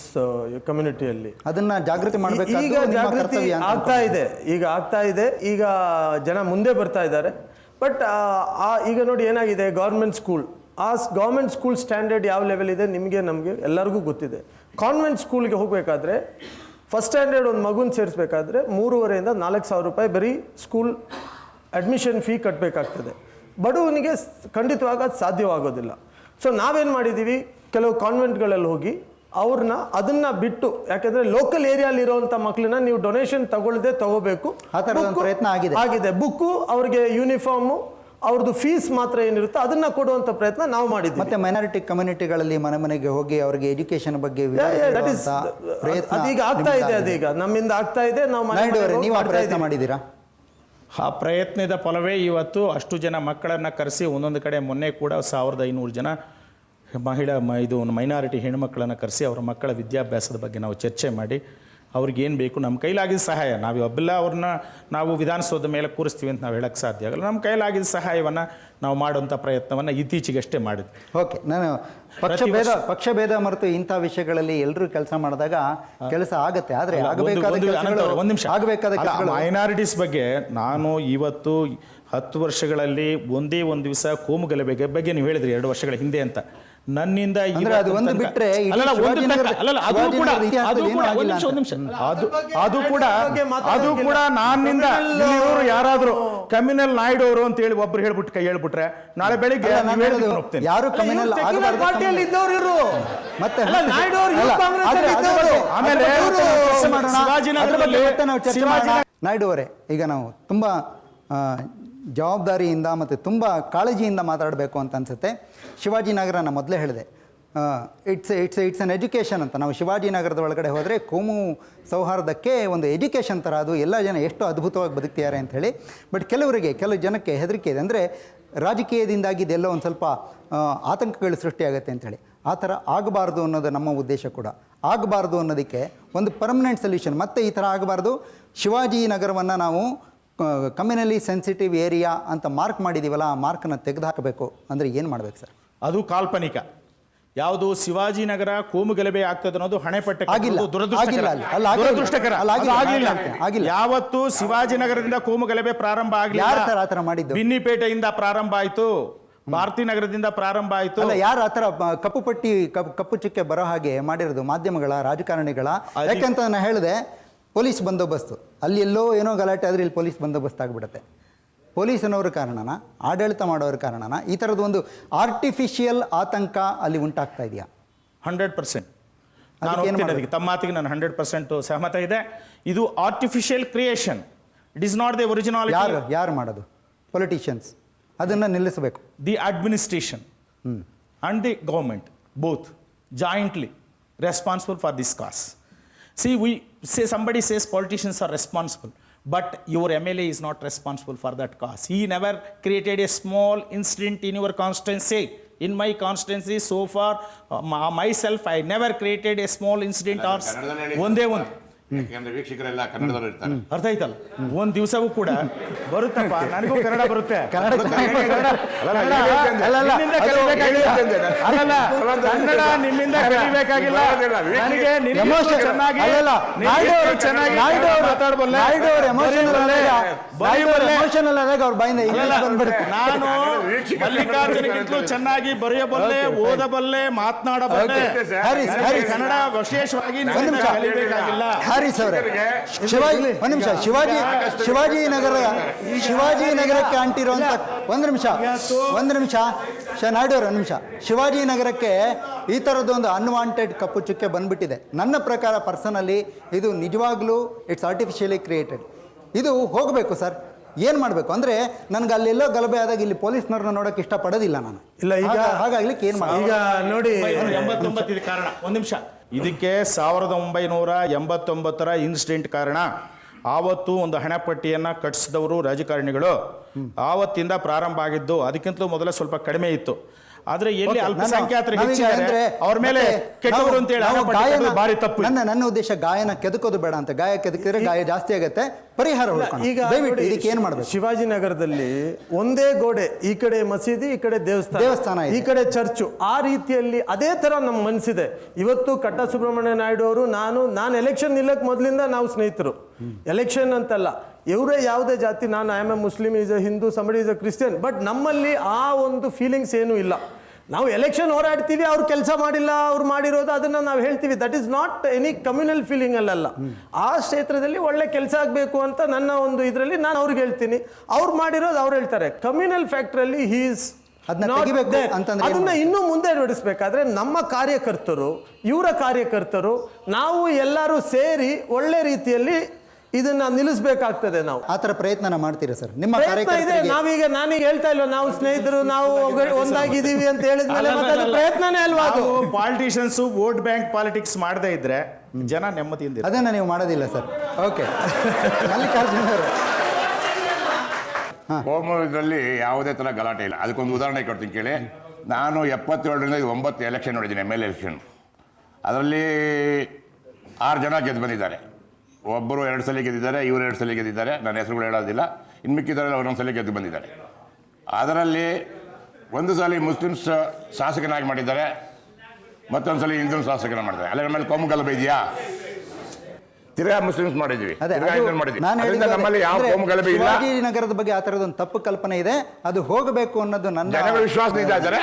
ಕಮ್ಯುನಿಟಿಯಲ್ಲಿ. ಅದನ್ನ ಜಾಗೃತಿ ಮಾಡಬೇಕು. ಈಗ ಜಾಗೃತಿ ಆಗ್ತಾ ಇದೆ. ಈಗ ಜನ ಮುಂದೆ ಬರ್ತಾ ಇದ್ದಾರೆ. ಬಟ್ ಈಗ ನೋಡಿ ಏನಾಗಿದೆ, ಗೌರ್ಮೆಂಟ್ ಸ್ಕೂಲ್, ಆ ಗೌರ್ಮೆಂಟ್ ಸ್ಕೂಲ್ ಸ್ಟ್ಯಾಂಡರ್ಡ್ ಯಾವ ಲೆವೆಲ್ ಇದೆ ನಿಮಗೆ ನಮಗೆ ಎಲ್ಲರಿಗೂ ಗೊತ್ತಿದೆ. ಕಾನ್ವೆಂಟ್ ಸ್ಕೂಲ್ಗೆ ಹೋಗಬೇಕಾದ್ರೆ ಫಸ್ಟ್ ಸ್ಟ್ಯಾಂಡರ್ಡ್ ಒಂದು ಮಗುನ ಸೇರಿಸ್ಬೇಕಾದ್ರೆ 3,500 ಇಂದ 4,000 ರೂಪಾಯಿ ಬರೀ ಸ್ಕೂಲ್ ಅಡ್ಮಿಷನ್ ಫೀ ಕಟ್ಟಬೇಕಾಗ್ತದೆ. ಬಡವನಿಗೆ ಖಂಡಿತವಾಗಿ ಅದು ಸಾಧ್ಯವಾಗೋದಿಲ್ಲ. ಸೊ ನಾವೇನು ಮಾಡಿದ್ದೀವಿ, ಕೆಲವು ಕಾನ್ವೆಂಟ್ಗಳಲ್ಲಿ ಹೋಗಿ ಅದನ್ನ ಬಿಟ್ಟು, ಯಾಕೆಂದರೆ ಲೋಕಲ್ ಏರಿಯಾಲಿರೋವಂಥ ಮಕ್ಕಳನ್ನ ನೀವು ಡೊನೇಷನ್ ತಗೋಬೇಕು. ಪ್ರಯತ್ನ ಆಗಿದೆ. ಬುಕ್ಕು, ಅವ್ರಿಗೆ ಯೂನಿಫಾರ್ಮು, ಅವ್ರದ್ದು ಫೀಸ್ ಮಾತ್ರ ಏನಿರುತ್ತೆ ಅದನ್ನ ಕೊಡುವಂಥ ಪ್ರಯತ್ನ ನಾವು ಮಾಡಿದ್ವಿ. ಮತ್ತೆ ಮೈನಾರಿಟಿ ಕಮ್ಯುನಿಟಿಗಳಲ್ಲಿ ಮನೆಗೆ ಹೋಗಿ ಅವರಿಗೆ ಎಜುಕೇಶನ್ ಬಗ್ಗೆ ಅದೀಗ ಆಗ್ತಾ ಇದೆ. ಅದೀಗ ನಮ್ಮಿಂದ ಆಗ್ತಾ ಇದೆ. ನೀವು ಪ್ರಯತ್ನ ಮಾಡಿದ್ದೀರಾ? ಆ ಪ್ರಯತ್ನದ ಫಲವೇ ಇವತ್ತು ಅಷ್ಟು ಜನ ಮಕ್ಕಳನ್ನು ಕರೆಸಿ ಒಂದೊಂದು ಕಡೆ ಮೊನ್ನೆ ಕೂಡ 1,500 ಜನ ಮೈನಾರಿಟಿ ಹೆಣ್ಮಕ್ಳನ್ನು ಕರೆಸಿ ಅವರ ಮಕ್ಕಳ ವಿದ್ಯಾಭ್ಯಾಸದ ಬಗ್ಗೆ ನಾವು ಚರ್ಚೆ ಮಾಡಿ ಅವ್ರಿಗೇನು ಬೇಕು ನಮ್ಮ ಕೈಲಾಗಿದ್ದ ಸಹಾಯ, ನಾವು ಒಬ್ಬಲ್ಲ ಅವ್ರನ್ನ ನಾವು ವಿಧಾನಸೌಧದ ಮೇಲೆ ಕೂರಿಸ್ತೀವಿ ಅಂತ ನಾವು ಹೇಳೋಕ್ಕೆ ಸಾಧ್ಯ ಆಗಲ್ಲ. ನಮ್ಮ ಕೈಲಾಗಿದ್ದ ಸಹಾಯವನ್ನು ನಾವು ಮಾಡುವಂಥ ಪ್ರಯತ್ನವನ್ನು ಇತ್ತೀಚೆಗಷ್ಟೇ ಮಾಡಿದ್ವಿ. ಓಕೆ, ನಾನು ಪಕ್ಷಭೇದ ಮರೆತು ಇಂಥ ವಿಷಯಗಳಲ್ಲಿ ಎಲ್ಲರೂ ಕೆಲಸ ಮಾಡಿದಾಗ ಕೆಲಸ ಆಗುತ್ತೆ. ಆದರೆ ಒಂದು ನಿಮಿಷ ಮೈನಾರಿಟೀಸ್ ಬಗ್ಗೆ ನಾನು ಇವತ್ತು 10 ವರ್ಷಗಳಲ್ಲಿ ಒಂದೇ ಒಂದು ದಿವಸ ಕೋಮು ಗಲಭೆ ಬಗ್ಗೆ ನೀವು ಹೇಳಿದ್ರಿ 2 ವರ್ಷಗಳ ಹಿಂದೆ ಅಂತ. ನನ್ನಿಂದ ಅದು ಕೂಡ ನನ್ನಿಂದ ಯಾರಾದ್ರೂ ಕಮ್ಯುನಲ್ ನಾಯ್ಡು ಅವರು ಅಂತ ಹೇಳಿ ಒಬ್ರು ಹೇಳ್ಬಿಟ್ಟು ಕೈ ಹೇಳ್ಬಿಟ್ರೆ ನಾಳೆ ಬೆಳಿಗ್ಗೆ ಯಾರು ಕಮ್ಯುನಲ್ ಆಮೇಲೆ ಶಿವಾಜಿನಗರದಲ್ಲಿ ನಾಯ್ಡು ಅವರೇ, ಈಗ ನಾವು ತುಂಬ ಜವಾಬ್ದಾರಿಯಿಂದ ಮತ್ತು ತುಂಬ ಕಾಳಜಿಯಿಂದ ಮಾತಾಡಬೇಕು ಅಂತ ಅನಿಸುತ್ತೆ. ಶಿವಾಜಿನಗರನ ಮೊದಲೇ ಹೇಳಿದೆ, ಇಟ್ಸ್ ಅನ್ ಎಜುಕೇಷನ್ ಅಂತ. ನಾವು ಶಿವಾಜಿನಗರದ ಒಳಗಡೆ ಹೋದರೆ ಕೋಮು ಸೌಹಾರ್ದಕ್ಕೆ ಒಂದು ಎಜುಕೇಷನ್ ಥರ, ಅದು ಎಲ್ಲ ಜನ ಎಷ್ಟು ಅದ್ಭುತವಾಗಿ ಬದುಕ್ತಿದ್ದಾರೆ ಅಂಥೇಳಿ. ಬಟ್ ಕೆಲವು ಜನಕ್ಕೆ ಹೆದರಿಕೆ ಇದೆ, ಅಂದರೆ ರಾಜಕೀಯದಿಂದಾಗಿ ಇದೆಲ್ಲ ಒಂದು ಸ್ವಲ್ಪ ಆತಂಕಗಳು ಸೃಷ್ಟಿಯಾಗುತ್ತೆ ಅಂಥೇಳಿ. ಆ ಥರ ಆಗಬಾರ್ದು ಅನ್ನೋದು ನಮ್ಮ ಉದ್ದೇಶ ಕೂಡ. ಆಗಬಾರ್ದು ಅನ್ನೋದಕ್ಕೆ ಒಂದು ಪರ್ಮನೆಂಟ್ ಸೊಲ್ಯೂಷನ್, ಮತ್ತೆ ಈ ಥರ ಆಗಬಾರ್ದು. ಶಿವಾಜಿನಗರವನ್ನು ನಾವು ಕಮ್ಯುನಲಿ ಸೆನ್ಸಿಟಿವ್ ಏರಿಯಾ ಅಂತ ಮಾರ್ಕ್ ಮಾಡಿದ್ದೀವಲ್ಲ, ಆ ಮಾರ್ಕನ್ನು ತೆಗೆದುಹಾಕಬೇಕು. ಅಂದರೆ ಏನು ಮಾಡಬೇಕು ಸರ್? ಅದು ಕಾಲ್ಪನಿಕ. ಯಾವುದು ಶಿವಾಜಿನಗರ ಕೋಮು ಗಲಭೆ ಆಗ್ತದೆ ಅನ್ನೋದು ಹಣೆಪಟ್ಟೆ ದುರದೃಷ್ಟಕರ. ಯಾವತ್ತು ಶಿವಾಜಿನಗರದಿಂದ ಕೋಮು ಗಲಭೆ ಪ್ರಾರಂಭ ಆಗಲಿಲ್ಲ. ಬಿನ್ನಿಪೇಟೆಯಿಂದ ಪ್ರಾರಂಭ ಆಯಿತು, ಭಾರತೀನಗರದಿಂದ ಪ್ರಾರಂಭ ಆಯಿತು. ಅಲ್ಲ, ಯಾರು ಆ ಥರ ಕಪ್ಪು ಪಟ್ಟಿ ಕಪ್ಪು ಚುಕ್ಕೆ ಬರೋ ಹಾಗೆ ಮಾಡಿರೋದು? ಮಾಧ್ಯಮಗಳ, ರಾಜಕಾರಣಿಗಳ. ಯಾಕೆಂತ ನಾನು ಹೇಳಿದೆ, ಪೊಲೀಸ್ ಬಂದೋಬಸ್ತು. ಅಲ್ಲಿ ಎಲ್ಲೋ ಏನೋ ಗಲಾಟೆ ಆದರೆ ಇಲ್ಲಿ ಪೊಲೀಸ್ ಬಂದೋಬಸ್ತ್ ಆಗಿಬಿಡುತ್ತೆ. ಪೊಲೀಸ್ ಅನ್ನೋರ ಕಾರಣನ, ಆಡಳಿತ ಮಾಡೋರ ಕಾರಣನ ಈ ಥರದ್ದು ಒಂದು ಆರ್ಟಿಫಿಷಿಯಲ್ ಆತಂಕ ಅಲ್ಲಿ ಉಂಟಾಗ್ತಾ ಇದೆಯಾ? 100%. ತಮ್ಮ ಮಾತಿಗೆ ನಾನು 100% ಸಹಮತ ಇದೆ. ಇದು artificial creation, it is not the originality. ಯಾರು ಮಾಡೋದು? ಪೊಲಿಟಿಷಿಯನ್ಸ್. ಅದನ್ನು ನಿಲ್ಲಿಸಬೇಕು. The administration and the government both jointly responsible for this cause. See, somebody says politicians are responsible, but your MLA is not responsible for that cause. He never created a small incident in your constituency. In my constituency, so far, myself, I never created a small incident or ಒಂದೇ ಒಂದು. ವೀಕ್ಷಕರೆಲ್ಲ ಕನ್ನಡದವರು ಇರ್ತಾರೆ. ಅರ್ಥ ಆಯ್ತಲ್ಲ? ಒಂದು ದಿವಸವೂ ಕೂಡ ಬರುತ್ತಪ್ಪ, ನನಗೂ ಕನ್ನಡ ಬರುತ್ತೆ. ಕನ್ನಡ ನಿಮ್ಮಿಂದ ಕಲಿಬೇಕಾಗಿಲ್ಲ. ನನಗೆ ನಾನು ಮಲ್ಲಿಕಾರ್ಜುನಗಿಂತಲೂ ಚೆನ್ನಾಗಿ ಬರೆಯಬಲ್ಲೆ, ಓದಬಲ್ಲೆ, ಮಾತನಾಡಬಲ್ಲೆ. ಕನ್ನಡ ವಿಶೇಷವಾಗಿ ಕಲಿಬೇಕಾಗಿಲ್ಲ. ಒಂದು ನಿಮಿಷ, ಶಿವಾಜಿನಗರಕ್ಕೆ ಅಂಟಿರುವಂತ ಒಂದು ನಿಮಿಷ ನಾಯ್ಡು ಅವರು, ಒಂದು ನಿಮಿಷ. ಶಿವಾಜಿನಗರಕ್ಕೆ ಈ ಥರದ್ದೊಂದು ಅನ್ವಾಂಟೆಡ್ ಕಪ್ಪು ಚುಕ್ಕೆ ಬಂದ್ಬಿಟ್ಟಿದೆ. ನನ್ನ ಪ್ರಕಾರ ಪರ್ಸನಲಿ ಇದು ನಿಜವಾಗ್ಲೂ ಇಟ್ಸ್ ಆರ್ಟಿಫಿಷಿಯಲಿ ಕ್ರಿಯೇಟೆಡ್. ಇದು ಹೋಗಬೇಕು ಸರ್. ಏನು ಮಾಡಬೇಕು ಅಂದರೆ, ನನಗೆ ಅಲ್ಲೆಲ್ಲೋ ಗಲಭೆ ಆದಾಗ ಇಲ್ಲಿ ಪೊಲೀಸ್ನವ್ರನ್ನ ನೋಡೋಕೆ ಇಷ್ಟಪಡೋದಿಲ್ಲ ನಾನು. ಇಲ್ಲ, ಈಗ ಹಾಗಾಗ್ಲಿಕ್ಕೆ ಏನು ಮಾಡಿ? ಈಗ ನೋಡಿ, 89 ಇದು ಕಾರಣ. ಒಂದು ನಿಮಿಷ. ಇದಕ್ಕೆ 1989 ಇನ್ಸಿಡೆಂಟ್ ಕಾರಣ. ಆವತ್ತು ಒಂದು ಹಣಪಟ್ಟಿಯನ್ನು ಕಟ್ಟಿಸಿದವರು ರಾಜಕಾರಣಿಗಳು. ಆವತ್ತಿಂದ ಪ್ರಾರಂಭ ಆಗಿದ್ದು. ಅದಕ್ಕಿಂತಲೂ ಮೊದಲೇ ಸ್ವಲ್ಪ ಕಡಿಮೆ ಇತ್ತು. ಆದರೆ ಎಲ್ಲಿ ಅಲ್ಪಸಂಖ್ಯಾತರು ಹೆಚ್ಚಿದ್ದಾರೆ ಅವ್ರ ಮೇಲೆ ಕೆಟ್ಟವರು ಅಂತ ಹೇಳಿ ಭಾರಿ ತಪ್ಪು. ನನ್ನ ಉದ್ದೇಶ ಗಾಯನ ಕೆದಕೋದು ಬೇಡ ಅಂತ. ಗಾಯ ಕೆದಕಿದ್ರೆ ಗಾಯ ಜಾಸ್ತಿ ಆಗುತ್ತೆ, ಪರಿಹಾರ. ಈಗ ಇದಕ್ಕೆ ಏನು ಮಾಡಬೇಕು? ಶಿವಾಜಿನಗರದಲ್ಲಿ ಒಂದೇ ಗೋಡೆ, ಈ ಕಡೆ ಮಸೀದಿ, ಈ ಕಡೆ ದೇವಸ್ಥಾನ, ಈ ಕಡೆ ಚರ್ಚು. ಆ ರೀತಿಯಲ್ಲಿ ಅದೇ ತರ ನಮ್ಮ ಮನಸ್ಸಿದೆ. ಇವತ್ತು ಕಟ್ಟ ಸುಬ್ರಹ್ಮಣ್ಯ ನಾಯ್ಡು ಅವರು, ನಾನು ಎಲೆಕ್ಷನ್ ನಿಲ್ಲಕ್ಕೆ ಮೊದಲಿಂದ ನಾವು ಸ್ನೇಹಿತರು. ಎಲೆಕ್ಷನ್ ಅಂತಲ್ಲ, ಇವರೇ ಯಾವುದೇ ಜಾತಿ, ನಾನು I am A Muslim, is A Hindu, somebody is A Christian. But ನಮ್ಮಲ್ಲಿ ಆ ಒಂದು ಫೀಲಿಂಗ್ಸ್ ಏನೂ ಇಲ್ಲ. ನಾವು ಎಲೆಕ್ಷನ್ ಹೋರಾಡ್ತೀವಿ, ಅವ್ರು ಕೆಲಸ ಮಾಡಿಲ್ಲ, ಅವ್ರು ಮಾಡಿರೋದು ಅದನ್ನು ನಾವು ಹೇಳ್ತೀವಿ. That is not any communal feeling ಅಲ್ಲ. ಆ ಕ್ಷೇತ್ರದಲ್ಲಿ ಒಳ್ಳೆ ಕೆಲಸ ಆಗಬೇಕು ಅಂತ ನನ್ನ ಒಂದು ಇದರಲ್ಲಿ ನಾನು ಅವ್ರಿಗೆ ಹೇಳ್ತೀನಿ. ಅವ್ರು ಮಾಡಿರೋದು ಅವ್ರು ಹೇಳ್ತಾರೆ. ಕಮ್ಯುನಲ್ ಫ್ಯಾಕ್ಟ್ರಲ್ಲಿ ಹೀಸ್ ಅದನ್ನ ಇನ್ನೂ ಮುಂದೆ ನಡೆಸಬೇಕಾದ್ರೆ ನಮ್ಮ ಕಾರ್ಯಕರ್ತರು, ಇವರ ಕಾರ್ಯಕರ್ತರು, ನಾವು ಎಲ್ಲರೂ ಸೇರಿ ಒಳ್ಳೆ ರೀತಿಯಲ್ಲಿ ಇದನ್ನ ನಿಲ್ಲಿಸಬೇಕಾಗ್ತದೆ. ನಾವು ಆ ಥರ ಪ್ರಯತ್ನ ಮಾಡ್ತೀರಾ ಸರ್? ನಿಮ್ಮ ಇದೆ. ನಾವೀಗ ನಾನೀಗ ಹೇಳ್ತಾ ಇಲ್ಲ, ನಾವು ಸ್ನೇಹಿತರು, ನಾವು ಒಂದಾಗಿದ್ದೀವಿ ಅಂತ ಹೇಳಿದ್ಮೇಲೆ ಪ್ರಯತ್ನನೇ ಅಲ್ವಾ ಅದು? ಪಾಲಿಟಿಷಿಯನ್ಸ್ ವೋಟ್ ಬ್ಯಾಂಕ್ ಪಾಲಿಟಿಕ್ಸ್ ಮಾಡದೇ ಇದ್ರೆ ಜನ ನೆಮ್ಮದಿಯಿಂದ. ಅದನ್ನ ನೀವು ಮಾಡೋದಿಲ್ಲ ಸರ್. ಓಕೆ, ಮಲ್ಲಿಕಾರ್ಜುನ ಅವರು. ಕೋಮು ಇದರಲ್ಲಿ ಯಾವುದೇ ಥರ ಗಲಾಟೆ ಇಲ್ಲ. ಅದಕ್ಕೊಂದು ಉದಾಹರಣೆ ಕೊಡ್ತೀನಿ ಕೇಳಿ. ನಾನು 77ರಿಂದ 9 ಎಲೆಕ್ಷನ್ ನೋಡಿದ್ದೀನಿ, MLA ಎಲೆಕ್ಷನ್. ಅದರಲ್ಲಿ 6 ಜನ ಗೆದ್ದು ಬಂದಿದ್ದಾರೆ. ಒಬ್ಬರು 2 ಸಲ ಗೆದ್ದಿದ್ದಾರೆ, ಇವರು 2 ಸಲ ಗೆದ್ದಿದ್ದಾರೆ. ನನ್ನ ಹೆಸರುಗಳು ಹೇಳೋದಿಲ್ಲ. ಇನ್ನು ಮಿಕ್ಕಿದ್ದಾರೆ ಒಂದೊಂದು ಸಲ ಗೆದ್ದು ಬಂದಿದ್ದಾರೆ. ಅದರಲ್ಲಿ ಒಂದು ಸಲ ಮುಸ್ಲಿಮ್ಸ್ ಶಾಸಕನಾಗಿ ಮಾಡಿದ್ದಾರೆ, ಮತ್ತೊಂದು ಸಲ ಹಿಂದೂ ಶಾಸಕನ ಮಾಡಿದ್ದಾರೆ. ಅಲ್ಲ, ನಮ್ಮಲ್ಲಿ ಕೋಮು ಗಲಭೆ ಇದೆಯಾ? ತಿರ್ಗಾ ಮುಸ್ಲಿಮ್ಸ್ ಮಾಡಿದ್ವಿ, ನಮ್ಮಲ್ಲಿ ಯಾವ ಕೋಮು ಗಲಭೆ ಇಲ್ಲ. ನಗರದ ಬಗ್ಗೆ ಆ ಥರದೊಂದು ತಪ್ಪು ಕಲ್ಪನೆ ಇದೆ. ಅದು ಹೋಗಬೇಕು ಅನ್ನೋದು ನನ್ನ ಜನಗಳ ವಿಶ್ವಾಸ ಇದ್ದಾರೆ.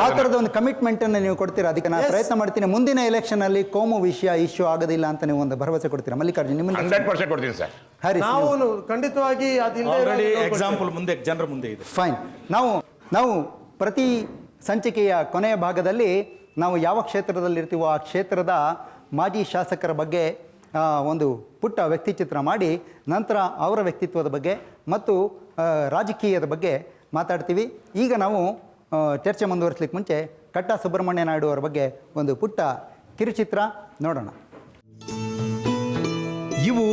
ಆ ಥರದ ಒಂದು ಕಮಿಟ್ಮೆಂಟ್ ಅನ್ನು ನೀವು ಕೊಡ್ತೀರಾ? ಅದಕ್ಕೆ ನಾನು ಪ್ರಯತ್ನ ಮಾಡ್ತೀನಿ. ಮುಂದಿನ ಎಲೆಕ್ಷನ್ ಅಲ್ಲಿ ಕೋಮು ವಿಷಯ ಇಶ್ಯೂ ಆಗೋದಿಲ್ಲ ಅಂತ ನೀವು ಒಂದು ಭರವಸೆ ಕೊಡ್ತೀರಾ? ಮಲ್ಲಿಕಾರ್ಜುನ್, ನಿಮ್ಮ 100% ಕೊಡ್ತೀನಿ ಸರ್. ನಾವು ಖಂಡಿತವಾಗಿ ಎಕ್ಸಾಂಪಲ್ ಮುಂದೆ ಜನರ ಮುಂದೆ ಇದೆ. ಫೈನ್. ನಾವು ಪ್ರತಿ ಸಂಚಿಕೆಯ ಕೊನೆಯ ಭಾಗದಲ್ಲಿ ನಾವು ಯಾವ ಕ್ಷೇತ್ರದಲ್ಲಿ ಇರ್ತೀವೋ ಆ ಕ್ಷೇತ್ರದ ಮಾಜಿ ಶಾಸಕರ ಬಗ್ಗೆ ಒಂದು ಪುಟ್ಟ ವ್ಯಕ್ತಿಚಿತ್ರ ಮಾಡಿ ನಂತರ ಅವರ ವ್ಯಕ್ತಿತ್ವದ ಬಗ್ಗೆ ಮತ್ತು ರಾಜಕೀಯದ ಬಗ್ಗೆ ಮಾತಾಡ್ತೀವಿ. ಈಗ ನಾವು ಚರ್ಚೆ ಮುಂದುವರಿಸಲಿಕ್ಕೆ ಮುಂಚೆ ಕಟ್ಟಾ ಸುಬ್ರಹ್ಮಣ್ಯ ನಾಯ್ಡು ಅವರ ಬಗ್ಗೆ ಒಂದು ಪುಟ್ಟ ಕಿರುಚಿತ್ರ ನೋಡೋಣ. ಇವು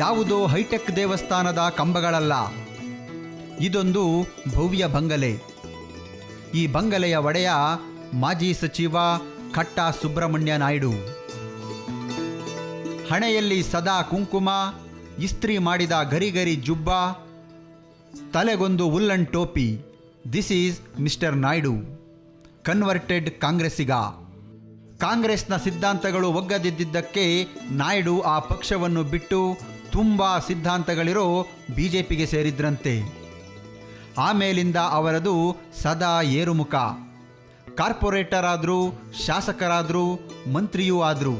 ಯಾವುದೋ ಹೈಟೆಕ್ ದೇವಸ್ಥಾನದ ಕಂಬಗಳಲ್ಲ, ಇದೊಂದು ಭವ್ಯ ಬಂಗಲೆ. ಈ ಬಂಗಲೆಯ ಒಡೆಯ ಮಾಜಿ ಸಚಿವ ಕಟ್ಟಾ ಸುಬ್ರಹ್ಮಣ್ಯ ನಾಯ್ಡು. ಹಣೆಯಲ್ಲಿ ಸದಾ ಕುಂಕುಮ, ಇಸ್ತ್ರಿ ಮಾಡಿದ ಗರಿಗರಿ ಜುಬ್ಬ, ತಲೆಗೊಂದು ಉಲ್ಲನ್ ಟೋಪಿ. This is Mr Naidu, converted ಕಾಂಗ್ರೆಸ್ಸಿಗ. ಕಾಂಗ್ರೆಸ್ನ ಸಿದ್ಧಾಂತಗಳು ಒಗ್ಗದಿದ್ದಕ್ಕೆ ನಾಯ್ಡು ಆ ಪಕ್ಷವನ್ನು ಬಿಟ್ಟು ತುಂಬ ಸಿದ್ಧಾಂತಗಳಿರೋ BJPಗೆ ಸೇರಿದ್ರಂತೆ. ಆಮೇಲಿಂದ ಅವರದು ಸದಾ ಏರುಮುಖ. ಕಾರ್ಪೊರೇಟರ್ ಆದರೂ, ಶಾಸಕರಾದರೂ, ಮಂತ್ರಿಯೂ ಆದರು.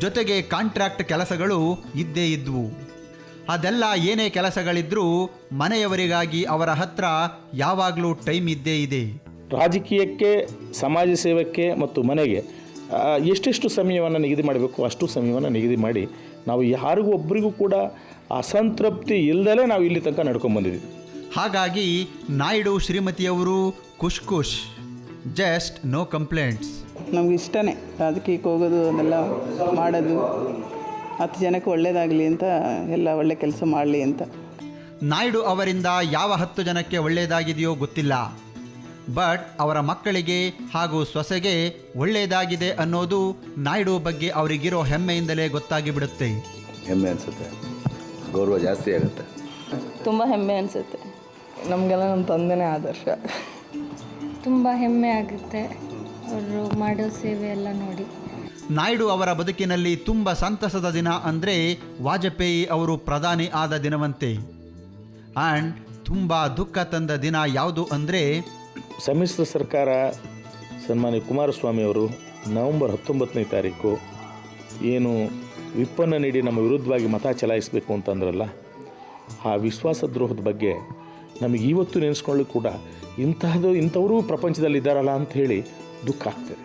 ಜೊತೆಗೆ ಕಾಂಟ್ರಾಕ್ಟ್ ಕೆಲಸಗಳು ಇದ್ದೇ ಇದ್ವು. ಅದೆಲ್ಲ ಏನೇ ಕೆಲಸಗಳಿದ್ರೂ ಮನೆಯವರಿಗಾಗಿ ಅವರ ಹತ್ರ ಯಾವಾಗಲೂ ಟೈಮ್ ಇದ್ದೇ ಇದೆ. ರಾಜಕೀಯಕ್ಕೆ, ಸಮಾಜ ಸೇವಕ್ಕೆ ಮತ್ತು ಮನೆಗೆ ಎಷ್ಟೆಷ್ಟು ಸಮಯವನ್ನು ನಿಗದಿ ಮಾಡಬೇಕು ಅಷ್ಟು ಸಮಯವನ್ನು ನಿಗದಿ ಮಾಡಿ ನಾವು ಯಾರಿಗೂ ಒಬ್ಬರಿಗೂ ಕೂಡ ಅಸಂತೃಪ್ತಿ ಇಲ್ಲದಲೇ ನಾವು ಇಲ್ಲಿ ತನಕ ನಡ್ಕೊಂಡ್ಬಂದಿದ್ದೀವಿ. ಹಾಗಾಗಿ ನಾಯ್ಡು ಶ್ರೀಮತಿಯವರು ಖುಷ್ ಖುಷ್, ಜಸ್ಟ್ ನೋ ಕಂಪ್ಲೇಂಟ್ಸ್. ನಮ್ಗೆ ಇಷ್ಟನೇ ರಾಜಕೀಯಕ್ಕೆ ಹೋಗೋದು, ಅದೆಲ್ಲ ಮಾಡೋದು, 10 ಜನಕ್ಕೆ ಒಳ್ಳೆಯದಾಗಲಿ ಅಂತ, ಎಲ್ಲ ಒಳ್ಳೆ ಕೆಲಸ ಮಾಡಲಿ ಅಂತ. ನಾಯ್ಡು ಅವರಿಂದ ಯಾವ 10 ಜನಕ್ಕೆ ಒಳ್ಳೆಯದಾಗಿದೆಯೋ ಗೊತ್ತಿಲ್ಲ, ಬಟ್ ಅವರ ಮಕ್ಕಳಿಗೆ ಹಾಗೂ ಸೊಸೆಗೆ ಒಳ್ಳೆಯದಾಗಿದೆ ಅನ್ನೋದು ನಾಯ್ಡು ಬಗ್ಗೆ ಅವರಿಗಿರೋ ಹೆಮ್ಮೆಯಿಂದಲೇ ಗೊತ್ತಾಗಿ ಬಿಡುತ್ತೆ. ಹೆಮ್ಮೆ ಅನಿಸುತ್ತೆ, ಗೌರವ ಜಾಸ್ತಿ ಆಗುತ್ತೆ. ತುಂಬ ಹೆಮ್ಮೆ ಅನಿಸುತ್ತೆ. ನಮಗೆಲ್ಲ ನಮ್ಮ ತಂದೆನೇ ಆದರ್ಶ. ತುಂಬ ಹೆಮ್ಮೆ ಆಗುತ್ತೆ ಅವರು ಮಾಡೋ ಸೇವೆ ಎಲ್ಲ ನೋಡಿ. ನಾಯ್ಡು ಅವರ ಬದುಕಿನಲ್ಲಿ ತುಂಬ ಸಂತಸದ ದಿನ ಅಂದರೆ ವಾಜಪೇಯಿ ಅವರು ಪ್ರಧಾನಿ ಆದ ದಿನವಂತೆ. ಆ್ಯಂಡ್ ತುಂಬ ದುಃಖ ತಂದ ದಿನ ಯಾವುದು ಅಂದರೆ ಸಮ್ಮಿಶ್ರ ಸರ್ಕಾರ ಸನ್ಮಾನ್ಯ ಕುಮಾರಸ್ವಾಮಿ ಅವರು ನವೆಂಬರ್ 19ನೇ ತಾರೀಕು ಏನು ವಿಪ್ಪನ್ನು ನೀಡಿ ನಮ್ಮ ವಿರುದ್ಧವಾಗಿ ಮತ ಚಲಾಯಿಸಬೇಕು ಅಂತಂದ್ರಲ್ಲ, ಆ ವಿಶ್ವಾಸ ದ್ರೋಹದ ಬಗ್ಗೆ ನಮಗೆ ಇವತ್ತು ನೆನೆಸ್ಕೊಳ್ಳಿಕ್ಕೆ ಕೂಡ ಇಂಥವರು ಪ್ರಪಂಚದಲ್ಲಿದ್ದಾರಲ್ಲ ಅಂತ ಹೇಳಿ ದುಃಖ ಆಗ್ತದೆ.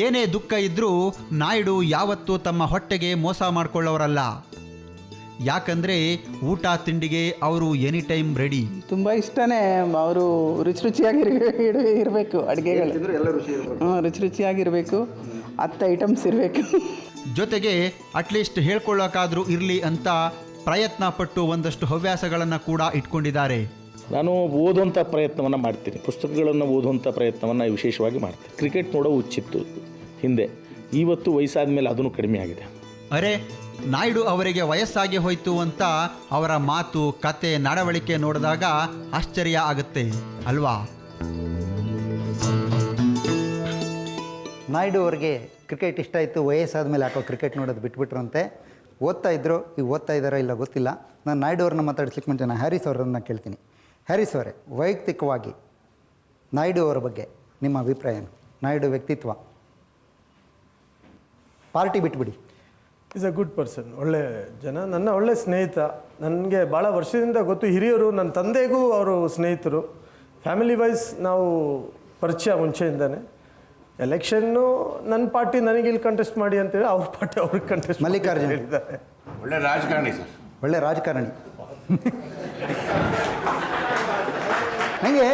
ಏನೇ ದುಃಖ ಇದ್ದರೂ ನಾಯ್ಡು ಯಾವತ್ತೂ ತಮ್ಮ ಹೊಟ್ಟೆಗೆ ಮೋಸ ಮಾಡಿಕೊಳ್ಳೋರಲ್ಲ. ಯಾಕಂದರೆ ಊಟ ತಿಂಡಿಗೆ ಅವರು ಎನಿ ಟೈಮ್ ರೆಡಿ. ತುಂಬ ಇಷ್ಟನೇ, ಅವರು ರುಚಿಯಾಗಿ ಇರಬೇಕು ಅಡುಗೆಗಳು, ರುಚಿ ರುಚಿಯಾಗಿರಬೇಕು, 10 ಐಟಮ್ಸ್ ಇರಬೇಕು. ಜೊತೆಗೆ ಅಟ್ಲೀಸ್ಟ್ ಹೇಳ್ಕೊಳ್ಳೋಕ್ಕಾದರೂ ಇರಲಿ ಅಂತ ಪ್ರಯತ್ನ ಪಟ್ಟು ಒಂದಷ್ಟು ಹವ್ಯಾಸಗಳನ್ನು ಕೂಡ ಇಟ್ಕೊಂಡಿದ್ದಾರೆ. ನಾನು ಓದುವಂಥ ಪ್ರಯತ್ನವನ್ನು ಮಾಡ್ತೀನಿ, ಪುಸ್ತಕಗಳನ್ನು ಓದುವಂಥ ಪ್ರಯತ್ನವನ್ನು ವಿಶೇಷವಾಗಿ ಮಾಡ್ತೀನಿ. ಕ್ರಿಕೆಟ್ ನೋಡೋ ಹುಚ್ಚಿತ್ತು ಹಿಂದೆ, ಇವತ್ತು ವಯಸ್ಸಾದ ಮೇಲೆ ಅದನ್ನು ಕಡಿಮೆ ಆಗಿದೆ. ಅರೆ, ನಾಯ್ಡು ಅವರಿಗೆ ವಯಸ್ಸಾಗಿ ಹೋಯಿತು ಅಂತ ಅವರ ಮಾತು, ಕತೆ, ನಡವಳಿಕೆ ನೋಡಿದಾಗ ಆಶ್ಚರ್ಯ ಆಗುತ್ತೆ ಅಲ್ವಾ? ನಾಯ್ಡು ಅವರಿಗೆ ಕ್ರಿಕೆಟ್ ಇಷ್ಟ ಇತ್ತು, ವಯಸ್ಸಾದ ಮೇಲೆ ಯಾಕೋ ಕ್ರಿಕೆಟ್ ನೋಡೋದು ಬಿಟ್ಬಿಟ್ರಂತೆ. ಓದ್ತಾ ಇದ್ರು, ಈಗ ಓದ್ತಾ ಇದ್ದಾರೋ ಇಲ್ಲ ಗೊತ್ತಿಲ್ಲ. ನಾನು ನಾಯ್ಡು ಅವ್ರನ್ನ ಮಾತಾಡಿಸ್ಲಿಕ್ಕೆ ಮುಂಚೆ ನಾನು ಹ್ಯಾರಿಸ್ ಅವರನ್ನು ಕೇಳ್ತೀನಿ. ಹ್ಯಾರಿಸ್ ಅವರೇ, ವೈಯಕ್ತಿಕವಾಗಿ ನಾಯ್ಡು ಅವರ ಬಗ್ಗೆ ನಿಮ್ಮ ಅಭಿಪ್ರಾಯ ಏನು? ನಾಯ್ಡು ವ್ಯಕ್ತಿತ್ವ, ಪಾರ್ಟಿ ಬಿಟ್ಬಿಡಿ. ಈಸ್ ಅ ಗುಡ್ ಪರ್ಸನ್, ಒಳ್ಳೆ ಜನ, ನನ್ನ ಒಳ್ಳೆ ಸ್ನೇಹಿತ. ನನಗೆ ಭಾಳ ವರ್ಷದಿಂದ ಗೊತ್ತು, ಹಿರಿಯರು, ನನ್ನ ತಂದೆಗೂ ಅವರು ಸ್ನೇಹಿತರು. ಫ್ಯಾಮಿಲಿ ವೈಸ್ ನಾವು ಪರಿಚಯ ಮುಂಚೆಯಿಂದಾನೆ. ಎಲೆಕ್ಷನ್ನು ನನ್ನ ಪಾರ್ಟಿ ನನಗೆ ಇಲ್ಲಿ ಕಂಟೆಸ್ಟ್ ಮಾಡಿ ಅಂತೇಳಿ ಅವ್ರ ಪಾರ್ಟಿ ಅವ್ರಿಗೆ ಕಂಟೆಸ್ಟ್ ಮಲ್ಲಿಕಾರ್ಜುನ್ ಹೇಳಿದ್ದಾರೆ. ಒಳ್ಳೆ ರಾಜಕಾರಣಿ ಸರ್, ಒಳ್ಳೆ ರಾಜಕಾರಣಿ. ನನಗೆ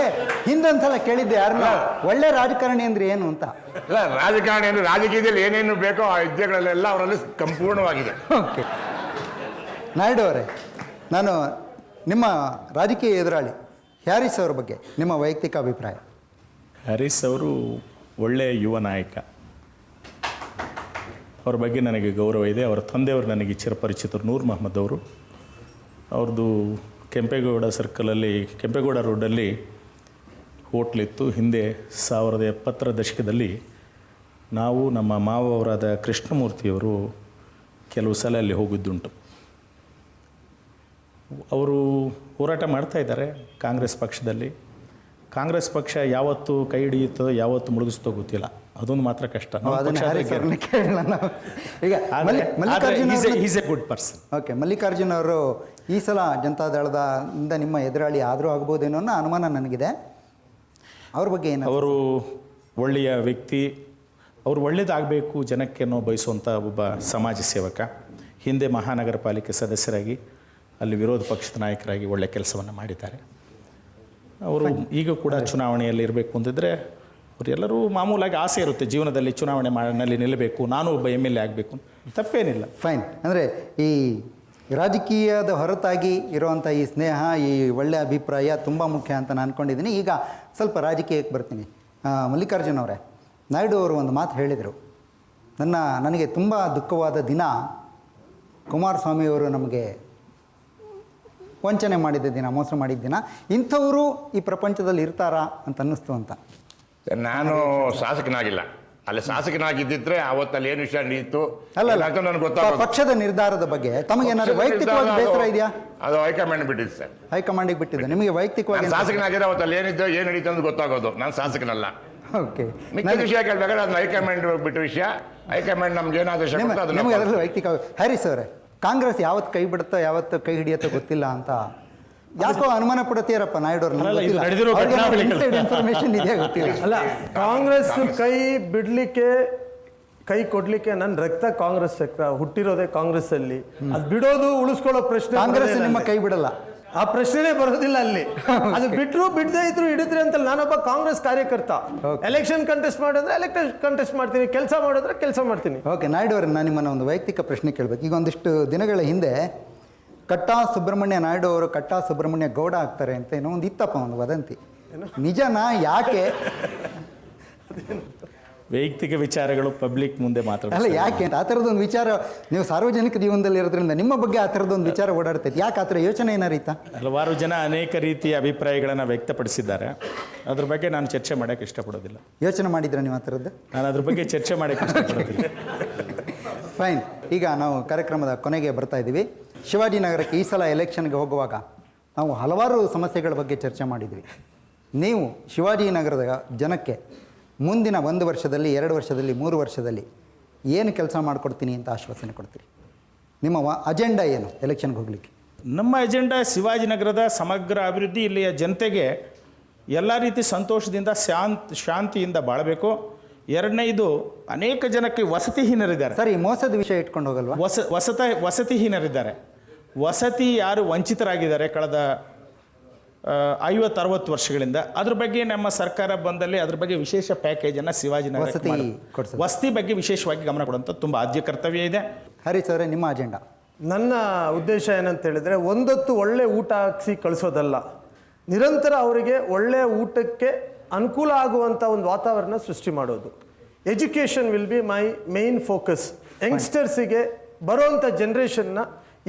ಹಿಂದೊಂದ್ಸಲ ಕೇಳಿದ್ದೆ ಯಾರನ್ನ, ಒಳ್ಳೆ ರಾಜಕಾರಣಿ ಅಂದ್ರೆ ಏನು ಅಂತ. ಇಲ್ಲ, ರಾಜಕಾರಣಿ ಅಂದರೆ ರಾಜಕೀಯದಲ್ಲಿ ಏನೇನು ಬೇಕೋ ಆ ಹುದ್ದೆಗಳಲ್ಲೆಲ್ಲ ಅವರಲ್ಲಿ ಸಂಪೂರ್ಣವಾಗಿದೆ. ಓಕೆ, ನಾಯ್ಡು ಅವರೇ, ನಾನು ನಿಮ್ಮ ರಾಜಕೀಯ ಎದುರಾಳಿ ಹ್ಯಾರಿಸ್ ಅವರ ಬಗ್ಗೆ ನಿಮ್ಮ ವೈಯಕ್ತಿಕ ಅಭಿಪ್ರಾಯ. ಹ್ಯಾರಿಸ್ ಅವರು ಒಳ್ಳೆಯ ಯುವ ನಾಯಕ, ಅವ್ರ ಬಗ್ಗೆ ನನಗೆ ಗೌರವ ಇದೆ. ಅವರ ತಂದೆಯವರು ನನಗೆ ಚಿರಪರಿಚಿತರು, ನೂರ್ ಮೊಹಮ್ಮದ್ ಅವರು. ಅವ್ರದ್ದು ಕೆಂಪೇಗೌಡ ಸರ್ಕಲಲ್ಲಿ, ಕೆಂಪೇಗೌಡ ರೋಡಲ್ಲಿ ಹೋಟ್ಲಿತ್ತು. ಹಿಂದೆ 1970ರ ದಶಕದಲ್ಲಿ ನಾವು, ನಮ್ಮ ಮಾವವರಾದ ಕೃಷ್ಣಮೂರ್ತಿಯವರು ಕೆಲವು ಸಲ ಅಲ್ಲಿ ಹೋಗಿದ್ದುಂಟು. ಅವರು ಹೋರಾಟ ಮಾಡ್ತಾ ಇದ್ದಾರೆ ಕಾಂಗ್ರೆಸ್ ಪಕ್ಷದಲ್ಲಿ. ಕಾಂಗ್ರೆಸ್ ಪಕ್ಷ ಯಾವತ್ತು ಕೈ ಹಿಡಿಯುತ್ತೋ ಯಾವತ್ತು ಮುಳುಗಿಸ್ತೋ ಗೊತ್ತಿಲ್ಲ, ಅದೊಂದು ಮಾತ್ರ ಕಷ್ಟ. ಈಗ ಗುಡ್ ಪರ್ಸನ್. ಓಕೆ, ಮಲ್ಲಿಕಾರ್ಜುನ್ ಅವರು ಈ ಸಲ ಜನತಾದಳದ ನಿಮ್ಮ ಎದುರಾಳಿ ಆದರೂ ಆಗ್ಬೋದೇನೋ ಅನ್ನೋ ಅನುಮಾನ ನನಗಿದೆ. ಅವ್ರ ಬಗ್ಗೆ ಏನು? ಅವರು ಒಳ್ಳೆಯ ವ್ಯಕ್ತಿ, ಅವರು ಒಳ್ಳೆಯದಾಗಬೇಕು ಜನಕ್ಕೆ ಅನ್ನೋ ಬಯಸುವಂಥ ಒಬ್ಬ ಸಮಾಜ ಸೇವಕ. ಹಿಂದೆ ಮಹಾನಗರ ಪಾಲಿಕೆ ಸದಸ್ಯರಾಗಿ ಅಲ್ಲಿ ವಿರೋಧ ಪಕ್ಷದ ನಾಯಕರಾಗಿ ಒಳ್ಳೆಯ ಕೆಲಸವನ್ನು ಮಾಡಿದ್ದಾರೆ. ಅವರು ಈಗ ಕೂಡ ಚುನಾವಣೆಯಲ್ಲಿ ಇರಬೇಕು ಅಂತಿದ್ರೆ ಅವರೆಲ್ಲರೂ ಮಾಮೂಲಾಗಿ ಆಸೆ ಇರುತ್ತೆ ಜೀವನದಲ್ಲಿ ಚುನಾವಣೆಯಲ್ಲಿ ನಿಲ್ಲಬೇಕು, ನಾನು ಒಬ್ಬ MLA ಆಗಬೇಕು, ತಪ್ಪೇನಿಲ್ಲ. ಫೈನ್. ಅಂದರೆ ಈ ರಾಜಕೀಯದ ಹೊರತಾಗಿ ಇರುವಂಥ ಈ ಸ್ನೇಹ, ಈ ಒಳ್ಳೆಯ ಅಭಿಪ್ರಾಯ ತುಂಬ ಮುಖ್ಯ ಅಂತ ನಾನು ಅಂದ್ಕೊಂಡಿದ್ದೀನಿ. ಈಗ ಸ್ವಲ್ಪ ರಾಜಕೀಯಕ್ಕೆ ಬರ್ತೀನಿ. ಮಲ್ಲಿಕಾರ್ಜುನ್ ಅವರೇ, ನಾಯ್ಡು ಅವರು ಒಂದು ಮಾತು ಹೇಳಿದರು, ನನಗೆ ತುಂಬ ದುಃಖವಾದ ದಿನ ಕುಮಾರಸ್ವಾಮಿಯವರು ನಮಗೆ ವಂಚನೆ ಮಾಡಿದ್ದ ದಿನ, ಮೋಸ ಮಾಡಿದ್ದ ದಿನ, ಇಂಥವರು ಈ ಪ್ರಪಂಚದಲ್ಲಿ ಇರ್ತಾರಾ ಅಂತ ಅನ್ನಿಸ್ತು ಅಂತ. ನಾನು ಶಾಸಕನಾಗಿಲ್ಲ, ಅಲ್ಲಿ ಶಾಸಕನಾಗಿದ್ದಿದ್ರೆ ಅವತ್ತಲ್ಲಿ ಏನು ವಿಷಯ ನೀತು ಅಲ್ಲ ನನಗೆ ಗೊತ್ತಾಗೋದು. ಪಕ್ಷದ ನಿರ್ಧಾರದ ಬಗ್ಗೆ ತಮಗೇನಾದ್ರು ವೈಯಕ್ತಿಕವಾಗಿ ಬೇಸರ ಇದೆಯಾ? ಅದು ಹೈಕಮಾಂಡ್ ಬಿಟ್ಟಿದ್ದು ಸರ್. ಹೈಕಮಾಂಡಿಗೆ ಬಿಟ್ಟಿದೆ. ನಿಮಗೆ ವೈಯಕ್ತಿಕವಾಗಿ ಶಾಸಕನಾಗಿದ್ರೆ ಅವತ್ತಲ್ಲಿ ಏನಿದ್ದು ಏನು ನಡೀತು ಅಂತ ಗೊತ್ತಾಗೋದು. ನಾನು ಶಾಸಕನಲ್ಲ. ಓಕೆ. ಮಿಕ್ಕ ವಿಷಯ ಕೇಳಬೇಕಾದ್ರೆ ಅದನ್ನ ಹೈಕಮಾಂಡ್ ಬಿಟ್ಟ ವಿಷಯ. ಹೈಕಮಾಂಡ್ ನಮ್ಗೆ ಏನು ಆದೇಶ ಕೊಡ್ತೋ ಅದನ್ನ ನಿಮಗೆ ಅದರಲ್ಲಿ ವೈಯಕ್ತಿಕ. ಹ್ಯಾರಿಸ್ ಅವರೇ, ಕಾಂಗ್ರೆಸ್ ಯಾವತ್ತು ಕೈ ಬಿಡುತ್ತೋ ಯಾವತ್ತು ಕೈ ಹಿಡಿಯುತ್ತೋ ಗೊತ್ತಿಲ್ಲ ಅಂತ ಯಾಕೋ ಅನುಮಾನ ಪಡುತ್ತೀರಪ್ಪ ನಾಯ್ಡು ಇನ್ಫಾರ್ಮೇಶನ್ ಇದೆಯಾ ಗೊತ್ತಿಲ್ಲ. ಅಲ್ಲ, ಕಾಂಗ್ರೆಸ್ ಕೈ ಬಿಡ್ಲಿಕ್ಕೆ, ಕೈ ಕೊಡ್ಲಿಕ್ಕೆ ನನ್ನ ರಕ್ತ ಕಾಂಗ್ರೆಸ್ ರಕ್ತ, ಹುಟ್ಟಿರೋದೇ ಕಾಂಗ್ರೆಸ್ ಅಲ್ಲಿ. ಅದು ಬಿಡೋದು ಉಳಿಸ್ಕೊಳ್ಳೋ ಪ್ರಶ್ನೆ ಕಾಂಗ್ರೆಸ್ ನಿಮ್ಮ ಕೈ ಬಿಡಲ್ಲ, ಆ ಪ್ರಶ್ನೆನೇ ಬರೋದಿಲ್ಲ ಅಲ್ಲಿ. ಅದು ಬಿಟ್ಟರು ಬಿಡದೇ ಇದ್ರು ಹಿಡಿದ್ರಿ ಅಂತ. ನಾನೊಬ್ಬ ಕಾಂಗ್ರೆಸ್ ಕಾರ್ಯಕರ್ತ. ಎಲೆಕ್ಷನ್ ಕಂಟೆಸ್ಟ್ ಮಾಡಿದ್ರೆ ಎಲೆಕ್ಷನ್ ಕಂಟೆಸ್ಟ್ ಮಾಡ್ತೀನಿ, ಕೆಲಸ ಮಾಡಿದ್ರೆ ಕೆಲಸ ಮಾಡ್ತೀನಿ. ಓಕೆ. ನಾಯ್ಡು ಅವ್ರೆ, ನಾನು ನಿಮ್ಮನ್ನು ಒಂದು ವೈಯಕ್ತಿಕ ಪ್ರಶ್ನೆ ಕೇಳಬೇಕು. ಈಗ ಒಂದಿಷ್ಟು ದಿನಗಳ ಹಿಂದೆ ಕಟ್ಟಾ ಸುಬ್ರಹ್ಮಣ್ಯ ನಾಯ್ಡು ಅವರು ಕಟ್ಟಾ ಸುಬ್ರಹ್ಮಣ್ಯ ಗೌಡ ಆಗ್ತಾರೆ ಅಂತ ಏನೋ ಒಂದು ಇತ್ತಪ್ಪ, ಒಂದು ವದಂತಿ. ನಿಜನಾ? ಯಾಕೆ? ವೈಯಕ್ತಿಕ ವಿಚಾರಗಳು ಪಬ್ಲಿಕ್ ಮುಂದೆ ಮಾತ್ರ ಅಲ್ಲ, ಯಾಕೆ ಅಂತ ಆ ಥರದೊಂದು ವಿಚಾರ ನೀವು ಸಾರ್ವಜನಿಕ ಜೀವನದಲ್ಲಿ ಇರೋದ್ರಿಂದ ನಿಮ್ಮ ಬಗ್ಗೆ ಆ ಥರದೊಂದು ವಿಚಾರ ಓಡಾಡ್ತೈತೆ. ಯಾಕೆ ಆ ಥರ ಯೋಚನೆ ಏನಾರೀತಾ? ಹಲವಾರು ಜನ ಅನೇಕ ರೀತಿಯ ಅಭಿಪ್ರಾಯಗಳನ್ನು ವ್ಯಕ್ತಪಡಿಸಿದ್ದಾರೆ. ಅದ್ರ ಬಗ್ಗೆ ನಾನು ಚರ್ಚೆ ಮಾಡೋಕ್ಕೆ ಇಷ್ಟಪಡೋದಿಲ್ಲ. ಯೋಚನೆ ಮಾಡಿದ್ರೆ ನೀವು ಆ ಥರದ್ದು? ನಾನು ಅದ್ರ ಬಗ್ಗೆ ಚರ್ಚೆ ಮಾಡೋಕ್ಕೆ ಇಷ್ಟಪಡೋದಿಲ್ಲ. ಫೈನ್. ಈಗ ನಾವು ಕಾರ್ಯಕ್ರಮದ ಕೊನೆಗೆ ಬರ್ತಾ ಇದ್ದೀವಿ. ಶಿವಾಜಿನಗರಕ್ಕೆ ಈ ಸಲ ಎಲೆಕ್ಷನ್ಗೆ ಹೋಗುವಾಗ ನಾವು ಹಲವಾರು ಸಮಸ್ಯೆಗಳ ಬಗ್ಗೆ ಚರ್ಚೆ ಮಾಡಿದ್ವಿ. ನೀವು ಶಿವಾಜಿನಗರದ ಜನಕ್ಕೆ ಮುಂದಿನ 1 ವರ್ಷದಲ್ಲಿ, 2 ವರ್ಷದಲ್ಲಿ, 3 ವರ್ಷದಲ್ಲಿ ಏನು ಕೆಲಸ ಮಾಡಿಕೊಡ್ತೀನಿ ಅಂತ ಆಶ್ವಾಸನೆ ಕೊಡ್ತೀರಿ? ನಿಮ್ಮ ಅಜೆಂಡಾ ಏನು ಎಲೆಕ್ಷನ್ಗೆ ಹೋಗಲಿಕ್ಕೆ? ನಮ್ಮ ಅಜೆಂಡಾ ಶಿವಾಜಿನಗರದ ಸಮಗ್ರ ಅಭಿವೃದ್ಧಿ, ಇಲ್ಲಿಯ ಜನತೆಗೆ ಎಲ್ಲ ರೀತಿ ಸಂತೋಷದಿಂದ ಶಾಂತಿಯಿಂದ ಬಾಳಬೇಕು. ಎರಡನೇದು, ಅನೇಕ ಜನಕ್ಕೆ ವಸತಿಹೀನರಿದ್ದಾರೆ. ಸರಿ, ಮೋಸದ ವಿಷಯ ಇಟ್ಕೊಂಡು ಹೋಗಲ್ವಾ? ವಸತಿಹೀನರಿದ್ದಾರೆ. ವಸತಿ ಯಾರು ವಂಚಿತರಾಗಿದ್ದಾರೆ ಕಳೆದ 50-60 ವರ್ಷಗಳಿಂದ, ಅದ್ರ ಬಗ್ಗೆ ನಮ್ಮ ಸರ್ಕಾರ ಬಂದಲ್ಲಿ ಅದ್ರ ಬಗ್ಗೆ ವಿಶೇಷ ಪ್ಯಾಕೇಜನ್ನು ಶಿವಾಜಿನಗರ ವಸತಿ ಬಗ್ಗೆ ವಿಶೇಷವಾಗಿ ಗಮನ ಕೊಡುವಂಥ ತುಂಬ ಆದ್ಯ ಕರ್ತವ್ಯ ಇದೆ. ಹರೀಶ್ ಅವರೇ, ನಿಮ್ಮ ಅಜೆಂಡಾ? ನನ್ನ ಉದ್ದೇಶ ಏನಂತ ಹೇಳಿದರೆ, ಒಂದೊತ್ತು ಒಳ್ಳೆ ಊಟ ಹಾಕಿಸಿ ಕಳಿಸೋದಲ್ಲ, ನಿರಂತರ ಅವರಿಗೆ ಒಳ್ಳೆಯ ಊಟಕ್ಕೆ ಅನುಕೂಲ ಆಗುವಂಥ ಒಂದು ವಾತಾವರಣ ಸೃಷ್ಟಿ ಮಾಡೋದು. Education will be my main focus. ಯಂಗ್ಸ್ಟರ್ಸಿಗೆ ಬರೋವಂಥ ಜನ್ರೇಷನ್ನ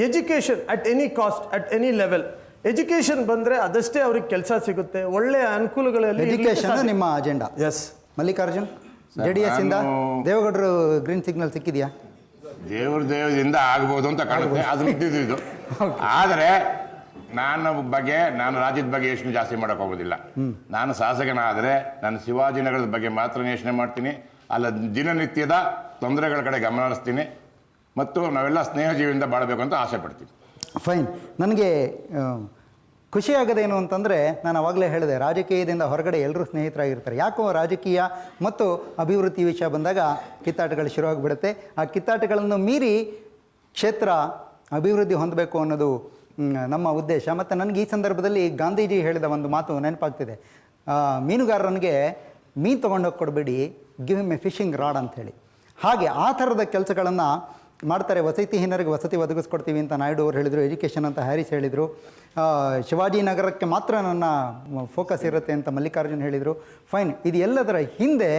education at any cost, at any level education ಬಂದರೆ ಅದಷ್ಟೇ ಅವ್ರಿಗೆ ಕೆಲಸ ಸಿಗುತ್ತೆ, ಒಳ್ಳೆಯ ಅನುಕೂಲಗಳಲ್ಲಿ. ಎಜುಕೇಷನ್ ನಿಮ್ಮ ಅಜೆಂಡಾ? ಎಸ್. ಮಲ್ಲಿಕಾರ್ಜುನ್, JDS ಇಂದ ದೇವೇಗೌಡರು ಗ್ರೀನ್ ಸಿಗ್ನಲ್ ಸಿಕ್ಕಿದೆಯಾ? ದೇವದಿಂದ ಆಗ್ಬೋದು ಅಂತ ಕಾಣುತ್ತೆ, ಅದು ಇದ್ದಿದ್ದು. ಆದರೆ ನಾನು ರಾಜ್ಯದ ಬಗ್ಗೆ ಯೋಚನೆ ಜಾಸ್ತಿ ಮಾಡೋಕೆ ಹೋಗೋದಿಲ್ಲ. ನಾನು ಶಾಸಕನಾದರೆ ನಾನು ಶಿವಾಜಿನಗರದ ಬಗ್ಗೆ ಮಾತ್ರ ಯೋಚನೆ ಮಾಡ್ತೀನಿ. ಅಲ್ಲ, ದಿನನಿತ್ಯದ ತೊಂದರೆಗಳ ಕಡೆ ಗಮನ ಹರಿಸ್ತೀನಿ ಮತ್ತು ನಾವೆಲ್ಲ ಸ್ನೇಹ ಜೀವಿಯಿಂದ ಬಾಳಬೇಕು ಅಂತ ಆಸೆ ಪಡ್ತೀನಿ. ಫೈನ್. ನನಗೆ ಖುಷಿಯಾಗೋದೇನು ಅಂತಂದರೆ, ನಾನು ಆವಾಗಲೇ ಹೇಳಿದೆ, ರಾಜಕೀಯದಿಂದ ಹೊರಗಡೆ ಎಲ್ಲರೂ ಸ್ನೇಹಿತರಾಗಿರ್ತಾರೆ. ಯಾಕೋ ರಾಜಕೀಯ ಮತ್ತು ಅಭಿವೃದ್ಧಿ ವಿಷಯ ಬಂದಾಗ ಕಿತ್ತಾಟಗಳು ಶುರುವಾಗಿಬಿಡುತ್ತೆ. ಆ ಕಿತ್ತಾಟಗಳನ್ನು ಮೀರಿ ಕ್ಷೇತ್ರ ಅಭಿವೃದ್ಧಿ ಹೊಂದಬೇಕು ಅನ್ನೋದು ನಮ್ಮ ಉದ್ದೇಶ. ಮತ್ತು ನನಗೆ ಈ ಸಂದರ್ಭದಲ್ಲಿ ಗಾಂಧೀಜಿ ಹೇಳಿದ ಒಂದು ಮಾತು ನೆನಪಾಗ್ತಿದೆ. ಮೀನುಗಾರನಿಗೆ ಮೀನು ತೊಗೊಂಡೋಗಿ ಕೊಡಬೇಡಿ, give him a fishing rod ಅಂಥೇಳಿ. ಹಾಗೆ ಆ ಥರದ ಕೆಲಸಗಳನ್ನು ಮಾಡ್ತಾರೆ. ವಸತಿಹೀನರಿಗೆ ವಸತಿ ಒದಗಿಸ್ಕೊಡ್ತೀವಿ ಅಂತ ನಾಯ್ಡು ಅವರು ಹೇಳಿದರು. ಎಜುಕೇಷನ್ ಅಂತ ಹ್ಯಾರಿಸ್ ಹೇಳಿದರು. ಶಿವಾಜಿನಗರಕ್ಕೆ ಮಾತ್ರ ನನ್ನ ಫೋಕಸ್ ಇರುತ್ತೆ ಅಂತ ಮಲ್ಲಿಕಾರ್ಜುನ್ ಹೇಳಿದರು. ಫೈನ್. ಇದು ಎಲ್ಲದರ ಹಿಂದೆ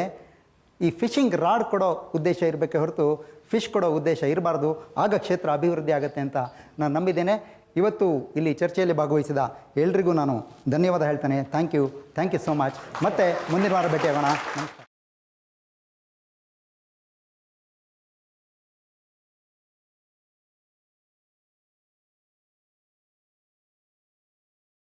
ಈ ಫಿಶಿಂಗ್ ರಾಡ್ ಕೊಡೋ ಉದ್ದೇಶ ಇರಬೇಕೆ ಹೊರತು ಫಿಶ್ ಕೊಡೋ ಉದ್ದೇಶ ಇರಬಾರ್ದು. ಆಗ ಕ್ಷೇತ್ರ ಅಭಿವೃದ್ಧಿ ಆಗುತ್ತೆ ಅಂತ ನಾನು ನಂಬಿದ್ದೇನೆ. ಇವತ್ತು ಇಲ್ಲಿ ಚರ್ಚೆಯಲ್ಲಿ ಭಾಗವಹಿಸಿದ ಎಲ್ರಿಗೂ ನಾನು ಧನ್ಯವಾದ ಹೇಳ್ತೇನೆ. Thank you so much. ಮತ್ತೆ ಮುಂದಿನ ವಾರ ಭೇಟಿಯಾಗೋಣ. ನಮಸ್ಕಾರ.